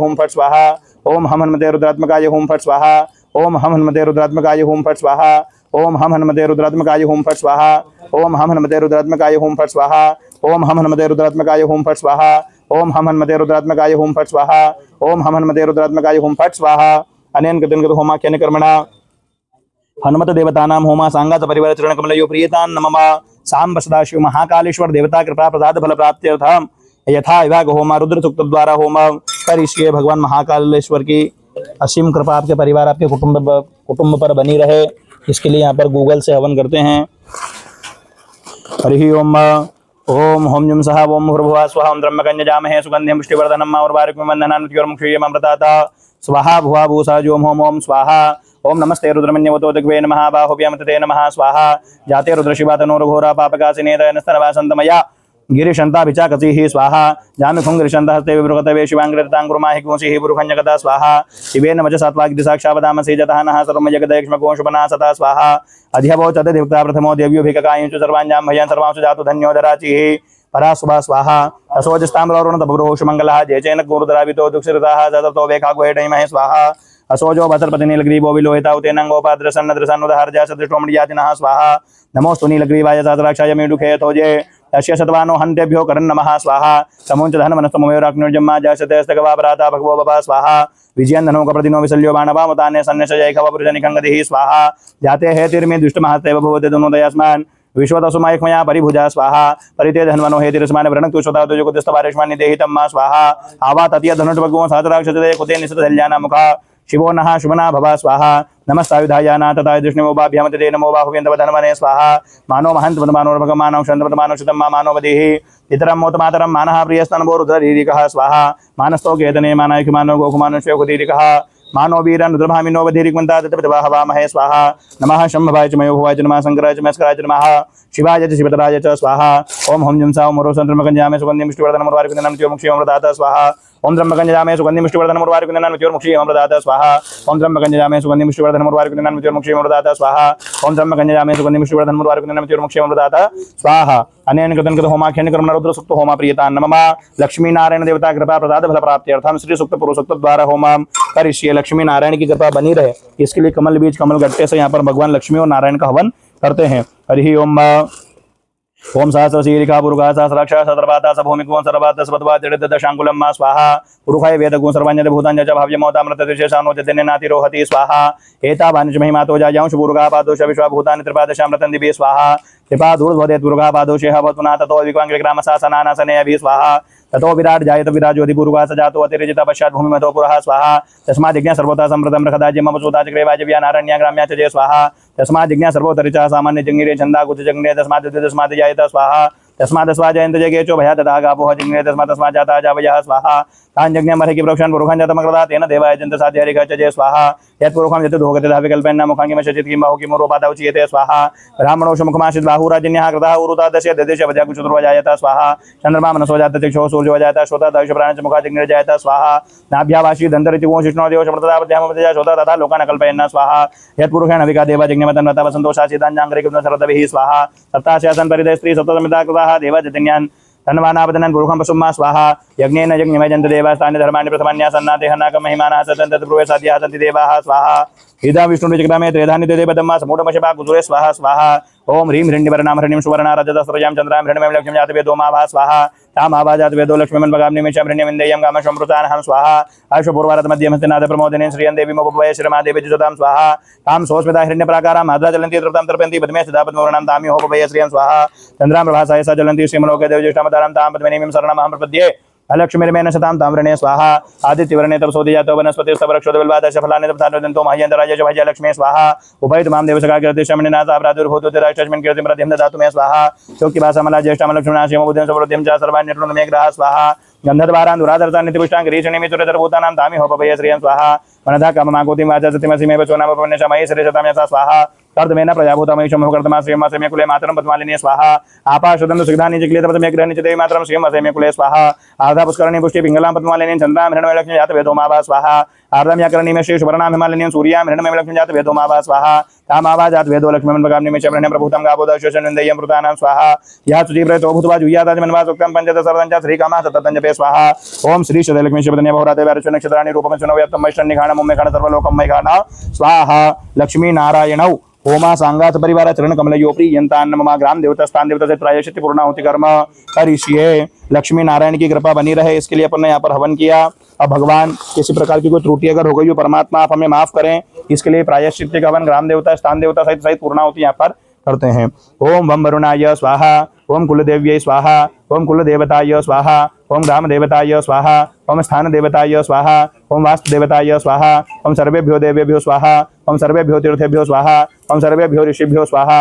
होम फट् स्वाहा ओम हम हनुमते रुद्रात्मकाय होम फट् स्वाहा ओम हम हनुमते रुद्रात्मकाय होम फट् स्वाहा ओम हम हनुमते रुद्रात्मकाय होम फट् स्वाहा ओम हम हनुमते रुद्रात्मकाय होम फट् स्वाहा ओम हम हनुमते रुद्रात्मकाय होम फट् स्वाहा ओम हम हनुमते रुद्रात्मकाय होम फट् स्वाहा ओम हम हनुमते रुद्रात्मकाय होम फट् स्वाहा अनेन कृतं कृत होमाख्यान कर्मणा हनुमत देवतानां होमा सांगात परिवार चरण कमलयो प्रियतान् नमः सांब सदाशिव महाकालेश्वर देवता कृपा प्रसाद फल प्राप्त्यर्थम यथा विभाग होमा रुद्र सूक्त द्वारा होम करिष्ये। भगवान महाकालेश्वर की असीम कृपा आपके परिवार आपके कुटुंब पर बनी रहे, इसके लिए यहाँ पर गूगल से हवन करते हैं। हरि ओम ओम होम जुम सह ओम भूर्भुवः स्वः ओम ब्रह्मकन्यजामहे सुगंधिं पुष्टिवर्धनम् और्वारुकं वन्दनानुत्योर्मुक्षीयमृताता स्वाहा भुवा भूषा जोम होम ओम स्वाहा ओम नमस्ते रुद्रमन्यवतो दिग्वे नमः बाहुभ्यामते नमः स्वाहा जाते रुद्रशिवातनोर्घोरा पापकासिनेतनस्तनवासन्तमया गिरिशन्ताभिचाकचिः स्वाहा जामिखुङ्गिरिशन्तहस्ते विबृहतवे शिवाङ्गिरताङ्गुरुमाहि कुंसिः बुरुखञ्जगता स्वाहा शिवेन वच सत्वाग्दिसाक्षावदामसि जतः नः सर्वमयगदयक्ष्मकोशपना सता स्वाहा अधिभवचदिभक्ता प्रथमो देव्योभिककायुञ्च सर्वाञ्जां भयान् सर्वांशु जातु धन्योदराचिः परा सुभा स्वाहा असोजस्ताम्रवरुणतभ्रोषमङ्गलः जयचेन गुरुदरावितो दुःखिरताः जततो वेखागुहेटैमहे स्वाहा असोजो भद्रपति नीलग्रीवो विलोहिता उतेनंगोपाद्रसन्नद्रसन्नुदहर्जा सदृष्टोमणियातिनः स्वाहा नमोस्तु नीलग्रीवाय सहस्राक्षाय मेढुखे थोजे यस्य शतवानो हन्तेभ्यो करन् नमः स्वाहा समुञ्च धनमनस्तमयोराग्निर्जम्मा जायसतेस्तगवापराता भगवो बभा स्वाहा विजयन धनो का प्रतिनो विसल्यो बाणवामतान्य सन्न्यसजय खवपुरुषनिखङ्गदिः स्वाहा जाते हे तिर्मे दुष्टमहस्तेव भवते दोनोदयस्मान् विश्वतसुमायकमया परिभुजा स्वाहा परिते धन्वनो हे तिरस्मान् वृणक्तु स्वतः तुजकुतिस्तवारिष्मान् निदेहितं मा स्वाहा आवा ततीय धनुर्भगवो सहस्राक्षते कुते निसृतशल्याना मुखा शिवो नः शुभना भवा स्वाहा नमस्तायुधायाना तथा दृष्णिमोभाभ्यामते नमो बाहुव्यन्तवधन्वने स्वाहा मानो महन्तवदमानोर्भगमानौ शन्तवदमानौ शतं मा मानो वदेः इतरं मोतमातरं मानः प्रियस्तनभोरुद्ररीरिकः स्वाहा मानस्तो केतने मानायकमानो गोकुमानो श्वेकुदीरिकः मानो वीरन् रुद्रभामिनो वधीरिकमन्ता तत्पतिवा हवामहे स्वाहा नमः शम्भवाय च मयोभवाय च नमः शङ्कराय च मस्कराय च नमः शिवाय च शिवतराय च स्वाहा ओम हम जुंसा ओम रोसंत्रमकंजामे सुगंधिं विष्णुवर्धनम मुर्वारिकुंदनं त्योमुक्षी अमृतात् स्वाहा ओम त्र्यंबकंजामे सुगंधिं विष्णुवर्धनम मुर्वारिकुंदनं त्योमुक्षी अमृतात् स्वाहा ओम त्र्यंबकंजामे सुगंधिं विष्णुवर्धनम मुर्वारिकुंदनं त्योमुक्षी अमृतात् स्वाहा ओम त्र्यंबकंजामे सुगंधिं विष्णुवर्धनम मुर्वारिकुंदनं त्योमुक्षी अमृतात् स्वाहा अनेन कृतन होमाख्यन कर्मण रुद्र सुक्त होमा प्रियता नमः लक्ष्मी नारायण देवता कृपा प्रसाद फल प्राप्त्यर्थम श्री सुक्त पुरुषोक्त द्वारा होमम करिष्ये लक्ष्मी नारायण की कृपा बनी रहे इसके लिए कमल बीज कमल गट्टे से यहाँ पर भगवान लक्ष्मी और नारायण का हवन करते हैं। हरि ओम ओम सहस्रशीलिका पुरुषा सहस्राक्षा सहस्रपाता सभूमिको सर्वात सपत्वा जडितदशांकुलं मा स्वाहा पुरुषाय वेदगुण सर्वाण्यत भूतान्य च भाव्यमोतामृत विशेषानो जतेन नातिरोहति स्वाहा एता वानिच महिमातो जायांश पुरुषा पादोष विश्वा भूतानि त्रिपादशामृतं दिवे स्वाहा कृपा दूर्ध्वदेत पुरुषा पादोषेह भवतुना ततो विक्वांग विक्रामसासनानासने अभि स्वाहा ततो विराट जायत विराजोधि पुरुषा सजातो अतिरजिता पश्चात् भूमिमतो पुरः स्वाहा तस्मात् यज्ञ सर्वथा संप्रदं रखदाज्य मम सूता चक्रेवाज व्यानारण्या ग्राम्या च जय स्वाहा तस्मात् यज्ञ सर्वोत्तरिचा सामान्य जंगिरे छंदा कुछ जंगिरे तस्मात् जायत स्वाहा तस्मात् स्वाजयन्त जगेचो भया तथा गापोह जंगिरे तस्मात् जाता जावयः स्वाहा तान् यज्ञमर्हि कि प्रोक्षन् पुरुषं जातमकृता तेन देवाय जन्त साध्य हरिः च जय स्वाहा यत् पुरुषं यत् धोगते धा विकल्पेन मुखांगि मशचित् किं बाहु किं रोपादा उच्यते स्वाहा ब्राह्मणोषु मुखमाशित् बाहुराजन्यः कृतः उरुता दस्य ददेश वज्ञ चतुर्वा जायत स्वाहा चंद्रमा मनसो जात चक्षुः सूर्यो जायत श्रोता दश प्राण च मुखा जंगिरे जायत स्वाहा नाभ्यावाशी दन्तरितिगो शिष्णो देव समृतदावद्यामपदया श्रोता तथा लोकान् कल्पयन् स्वाहा यत् पुरुषेण विका देवा जज्ञमतं नता वसन्तोषासिदाञ्जाङ्गरे कृतं सरदभिः स्वाहा सप्तास्यासन् परिदे स्त्री सप्तसमिता कृताः देवा जतिन्यान् तन्वानापदनन् पुरुषं पशुमा स्वाहा यज्ञेन यज्ञमयजन्त देवास्तानि धर्माणि प्रथमान्यासन्नाते हनाकं महिमानः सतन्त तत्पूर्वे सन्ति देवाः स्वाहा इदा विष्णुर्विक्रमे त्रेधानि देवदम्मा समूढमशपा कुसुरे स्वाहा स्वाहा ओम ह्रीं हिरण्यवर्णां हिरण्यं सुवर्णा रजतस्रजां चन्द्रां हिरण्यमयं लक्ष्मीं जातवेदो माभा स्वाहा ताम् आभाजात वेदो लक्ष्मीमन् भगाम्निमेषां हिरण्यमिन्देयं कामशमृतानहं स्वाहा आयुषपूर्वारतमध्यमस्तिनाथ प्रमोदिनीं श्रियं देवी मोपवय श्रीमादेवी जुषतां स्वाहा तां सोऽस्मिता हिरण्यप्राकारां माद्रा चलन्ति तृप्तां तर्पयन्ति पद्मे स्थिता पद्मवर्णां तामि होपवय श्रियं स्वाहा चन्द्रां प्रभासाय सा चलन्ति श्रीमलोके देवज्येष्ठामतारां तां पद्मिनीं शरणमहं प्रपद्ये अलक्ष्मीर्मेण शतां ताम्रणे स्वाहा आदित्यवर्णे तपसोदि जातो वनस्पति स्तवरक्षोदबिल्वादश फलानि तपसादन्तो मह्यन्तराय च भज लक्ष्मी स्वाहा उभयतु मां देवसखा कीर्ति शमनिनाथा प्रादुर्भूतो राष्ट्रस्मिन् कीर्तिं प्रतिं ददातु मे स्वाहा शोक्तिभासमला ज्येष्ठां लक्ष्मीनाशिं बुद्धिं समृद्धिं च सर्वाण्यटुनं मे ग्रहाः स्वाहा गन्धद्वारान् दुराधरतान् नित्यपुष्टां गिरीशनिमि चुरतरभूतानां तामि होपवय श्रियं स्वाहा मनधा काममाकोतिं वाचा सत्यमसिमेव चोनामपन्यशमयि श्रीशतां यथा स्वाहा कर्दमेन प्रजाभूतमयिषं कर्दमा श्रियमसमे कुले मातरं पद्मालिनी स्वाहा आपाशुदं सुगधानि चिक्लित पद्मे ग्रहणि च देवी मातरं श्रियमसमे कुले स्वाहा आधा पुष्करणी पुष्टि पिङ्गलां पद्मालिनी चन्द्रां हिरण्मय लक्ष्मी जात वेदो माभा स्वाहा आर्द्रं याकर्णी में श्री सुवर्णां हिमालिनीं सूर्यां हिरण्मय लक्ष्मी जात वेदो माभा स्वाहा तामाभा जात वेदो लक्ष्मीमन् भगाम्नि में चरणं प्रभूतं गावोदशोषणेन्द्रियं मृतानां स्वाहा या सुजीव्रतो भूत्वा जुह्यादाजमन्वा सुक्तं पंचदश सर्वं च श्रीकामः सततं जपे स्वाहा ओम श्री शतलक्ष्मी शब्दने बहुराते वैरचु नक्षत्राणि रूपं सुनव्याप्तं मैष्टन्निघाणं मुम्मेघाण सर्वलोकं मैघाण स्वाहा लक्ष्मी नारायणौ होमा सांगात परिवार चरण कमलयो प्रियंतान मम ग्राम देवता स्थान देवता से प्रायश्चित पूर्णाहुति कर्म करिष्ये। लक्ष्मी नारायण की कृपा बनी रहे इसके लिए अपन ने यहाँ पर हवन किया। अब भगवान किसी प्रकार की कोई त्रुटि अगर हो गई हो परमात्मा आप हमें माफ करें, इसके लिए प्रायश्चित का हवन ग्राम देवता स्थान देवता सहित सहित पूर्णाहुति यहाँ पर करते हैं। ओम वम वरुणाय स्वाहा ओम कुलदेव्यै स्वाहा ओम कुलदेवताय स्वाहा ओम ग्राम देवताय स्वाहा ओम स्थान देवताय स्वाहा ओम वास्तु देवताय स्वाहा ओम सर्वेभ्यो देवेभ्यो स्वाहा ओम सर्वेभ्यो तीर्थेभ्यो स्वाहा ओम सर्वेभ्यो ऋषिभ्यो स्वाहा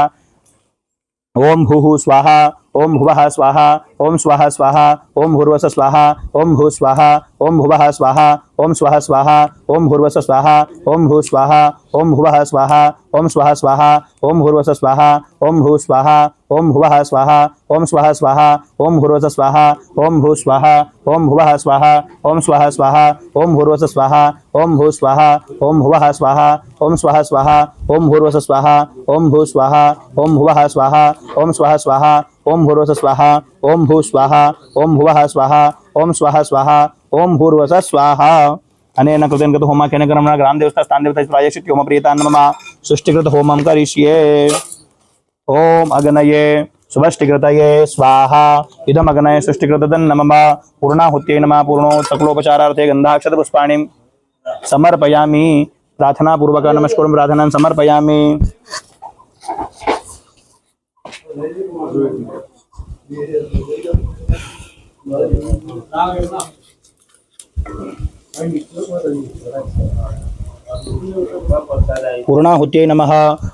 ओम भूः स्वाहा ओम भुवः स्वाहा ओम स्वः स्वाहा ओम भूर्वस स्वाहा ओम भू स्वाहा ओम भुवः स्वाहा ओम स्वः स्वाहा ओम भूर्वस स्वाहा ओम भू स्वाहा ओम भुवः स्वाहा ओम स्वः स्वाहा ओम भूर्वस स्वाहा ओम भू स्वाहा ओम भुवः स्वाहा ओम स्वः स्वाहा ओम भूर्वस स्वाहा ओम भू स्वाहा ओम भुवः स्वाहा ओम स्वः स्वाहा ओम भूर्वस स्वाहा ओम भू स्वाहा ओम भुवः स्वाहा ओम स्वः स्वाहा ओम भूर्वस स्वाहा ओम भू स्वाहा ओम भुवः स्वाहा ओम स्वः स्वाहा ओम भूर्वस स्वाहा ओम भू स्वाहा ओम भुवः स्वाहा ओम स्वः स्वाहा ओम भूर्वस स्वाहा। अनेन कृतेन कृत होमाख्येन कर्मणा ग्राम देवता स्थान देवता प्रायश्चित होम प्रीतान् मम सृष्टिकृत होमं करिष्ये। ओम अग्नये सुभष्टिकृतये स्वाहा इदमग्नये सृष्टिकृतदन्नमः पूर्णाहुत्यै नमः पूर्णोत्सकलोपचारार्थे गन्धाक्षतपुष्पाणिं समर्पयामि प्रार्थनापूर्वक नमस्कुर्म प्रार्थनां समर्पयामि। पूर्णाहुत्यै नमः।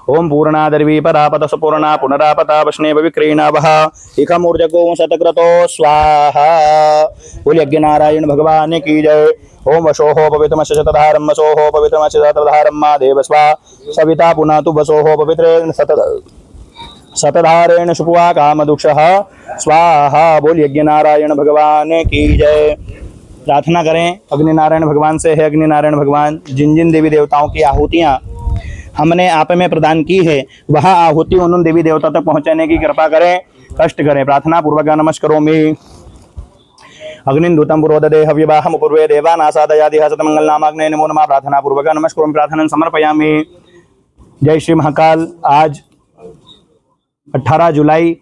ओम पूर्णादर्वी परापत सुपूर्णा पुनरापता वष्णेव विक्रीणावः एकमूर्जको शतक्रतो स्वाहा। बोल यज्ञ नारायण भगवान की जय। ओम वशोः पवित्रमस्य शतधारं वशोः पवित्रमस्य शतधारं मा देव स्वा सविता पुनातु वशोः पवित्रेण शतधारेण शुपुआ कामदुक्षः स्वाहा। बोल यज्ञ नारायण भगवान की जय। प्रार्थना करें अग्नि नारायण भगवान से। है अग्नि नारायण भगवान, जिन जिन देवी देवताओं की आहुतियाँ हमने आप में प्रदान की है वह आहुति उन देवी देवता तक पहुँचाने की कृपा करें, कष्ट करें। प्रार्थना पूर्वक नमस्करोमि। अग्निन्दूतं पुरोददे हव्यवाहं पूर्वे देवानासादयादिह सतमंगलनामाग्ने नमो नमः। प्रार्थना पूर्वक नमस्करोमि प्रार्थना समर्पयामि। जय श्री महाकाल। आज 18 जुलाई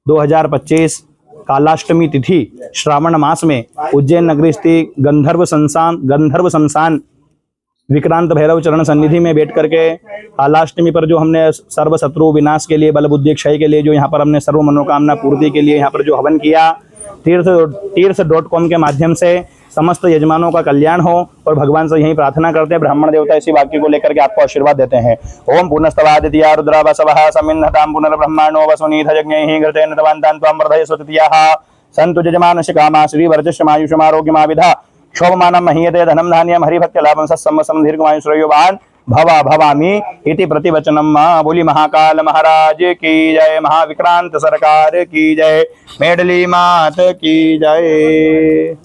2025 कालाष्टमी तिथि श्रावण मास में उज्जैन नगरी स्थित गंधर्व शमशान विक्रांत भैरव चरण सन्निधि में बैठ करके कालाष्टमी पर जो हमने सर्व शत्रु विनाश के लिए, बल बुद्धि क्षय के लिए जो यहाँ पर हमने सर्व मनोकामना पूर्ति के लिए यहाँ पर जो हवन किया, तीर्थ.com के माध्यम से समस्त यजमानों का कल्याण हो और भगवान से यही प्रार्थना करते हैं। ब्राह्मण देवता इसी वाक्य को लेकर के आपको आशीर्वाद देते हैं। ओम पुनस्तवादित्या रुद्रा वसवः समिन्नतां पुनर्ब्रह्माणो वसुनीथ यज्ञैः घृतेन तवान्तान् त्वां वर्धय स्वतिथ्याः सन्तु यजमानस्य कामा श्रीवर्चस्यमायुषमारोग्यमाविधा क्षोभमानं महीयते धनं धान्यं हरिभक्त्यलाभं सत्सम्वत्सरं दीर्घमायुश्रेयोवान् भवामि इति प्रतिवचनम। बोली महाकाल महाराज की जय। महाविक्रांत सरकार की जय। मेडली मात की जय।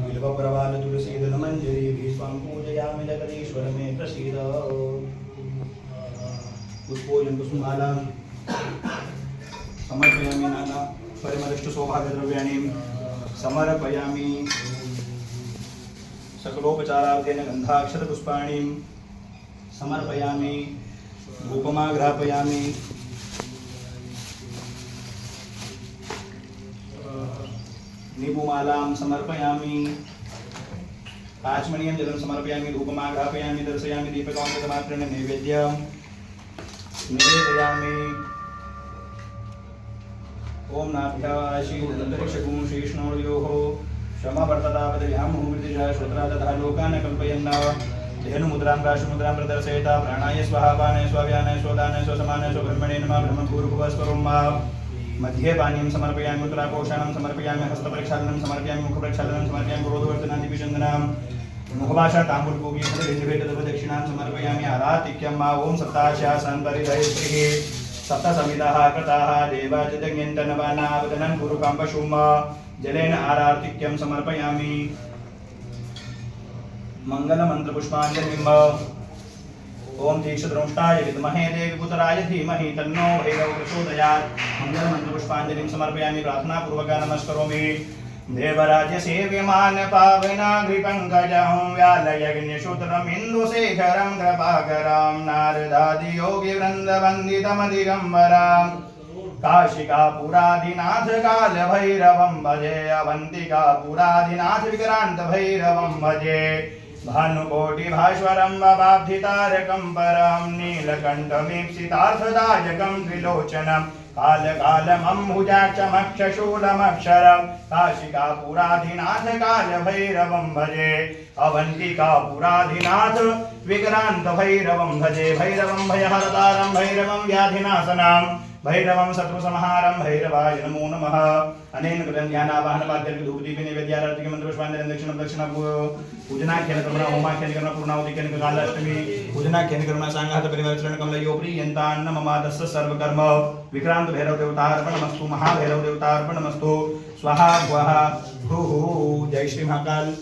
बिल्वप्रवाल तुलसी दलमंजरी भीष्मं पूजयामि जगदीश्वर मे प्रसीद। पुष्पोजन कुसुमालां समर्पयामि नाना परिमलष्ट सौभाग्यद्रव्याणि समर्पयामि। सकलोपचारार्थेन गन्धाक्षतपुष्पाणिं समर्पयामि। धूपमाघ्रापयामि। नींबूमालां समर्पयामि। आचमनीयं जलं समर्पयामि। धूपमाघ्रापयामि। दर्शयामि दीपकामृतमात्रेण नैवेद्यं निवेदयामि। ओम नाभ्याशीर्दन्तरिक्षगुं श्रीष्णोर्योः क्षमवर्ततापदविहंहूर्तिजा श्रोत्रा तथा लोकान् कल्पयन् धेनुमुद्रां राशिमुद्रां प्रदर्शयता प्राणाय स्वाहा पानाय स्वाव्यानाय स्वदानाय स्वसमानाय स्वब्रह्मणे नमः। ब्रह्मभूर्भुवस्वरं मा मध्ये पानीयं समर्पयामि। उत्तराकोशानं समर्पयामि। हस्तप्रक्षालनं समर्पयामि। मुखप्रक्षालनं समर्पयामि। पुरोधवर्तनादिविचन्दनां मुखभाषा ताम्बूलपूगीफलनिधिभेददक्षिणां समर्पयामि। आरातिक्यं मा ओम सप्ताशासनपरिधयश्रीः सप्तसमितः कृताः देवाजितज्ञन्तनवानावदनं कुरुकां पशुं जलेन आरार्तिक्यं समर्पयामि। मंगलमन्त्रपुष्पाञ्जलिं ओम दीक्षद्रंष्टाय विद्महे देवीपुत्राय धीमहि तन्नो भैरव प्रचोदयात्। मंगलमन्त्रपुष्पाञ्जलिं समर्पयामि। प्रार्थना पूर्वक नमस्करोमि। देवराज्य सेव्यमान पावनाग्रिपङ्कजं व्यालयग्निशूत्रम् इन्दुशेखरं कृपाकरं नारदादि योगी वृन्दवन्दितमदिगम्बरम् काशिकापुराधिनाथ काल भैरवं भजे। अवन्तिकापुराधिनाथ विक्रांत भैरवं भजे। भानुकोटि भास्वरं वबाब्धितारकं परं नीलकण्ठमीप्सितार्थदायकं त्रिलोचनं कालकालमम्बुजाक्षमक्षशूलमक्षरं काशिकापुराधिनाथ काल भैरवं भजे। अवन्तिकापुराधिनाथ विक्रांत भैरवं भजे। भैरवं भयहरतारं भैरवं व्याधिनाशनं भैरवं शत्रुसंहारं भैरवाय नमो नमः। अनेन कृतं ध्यानावाहनपाद्यर्घ धूपदीपे नैवेद्यारार्तिके मन्त्रपुष्पाञ्जलिं दक्षिण पूजनाख्येन कर्मणा होमाख्येन कर्मणा पूर्णाहुतिख्येन कालाष्टमी पूजनाख्येन कर्मणा सांघात परिवर्तन कमलयो प्रियन्तान्न ममादस्य सर्वकर्म विक्रांत भैरव देवतार्पणमस्तु। महाभैरव देवतार्पणमस्तु। स्वाहा स्वाहा भूः। जय श्री महाकाल।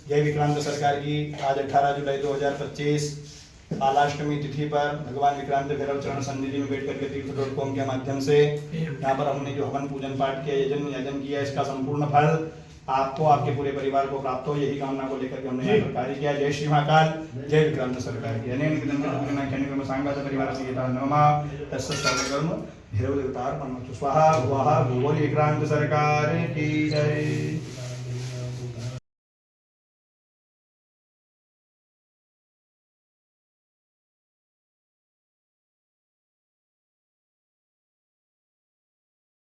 जय विक्रांत सरकार की। आज 18 जुलाई 2025 कालाष्टमी तिथि पर भगवान विक्रांत भैरव चरण सन्निधि में बैठ करके तीर्थ.com के माध्यम से यहाँ पर हमने जो हवन पूजन पाठ किया, यजन किया, इसका संपूर्ण फल आपको आपके पूरे परिवार को प्राप्त हो, यही कामना को लेकर के हमने यहाँ पर कार्य किया। जय श्री महाकाल, जय विक्रांत सरकार की। अनेन विदंत सांगात परिवार सीता नमः तस्य सर्वकर्म भैरव देवतार्पणमस्तु स्वाहा। भुवः भुवो विक्रांत सरकार की जय।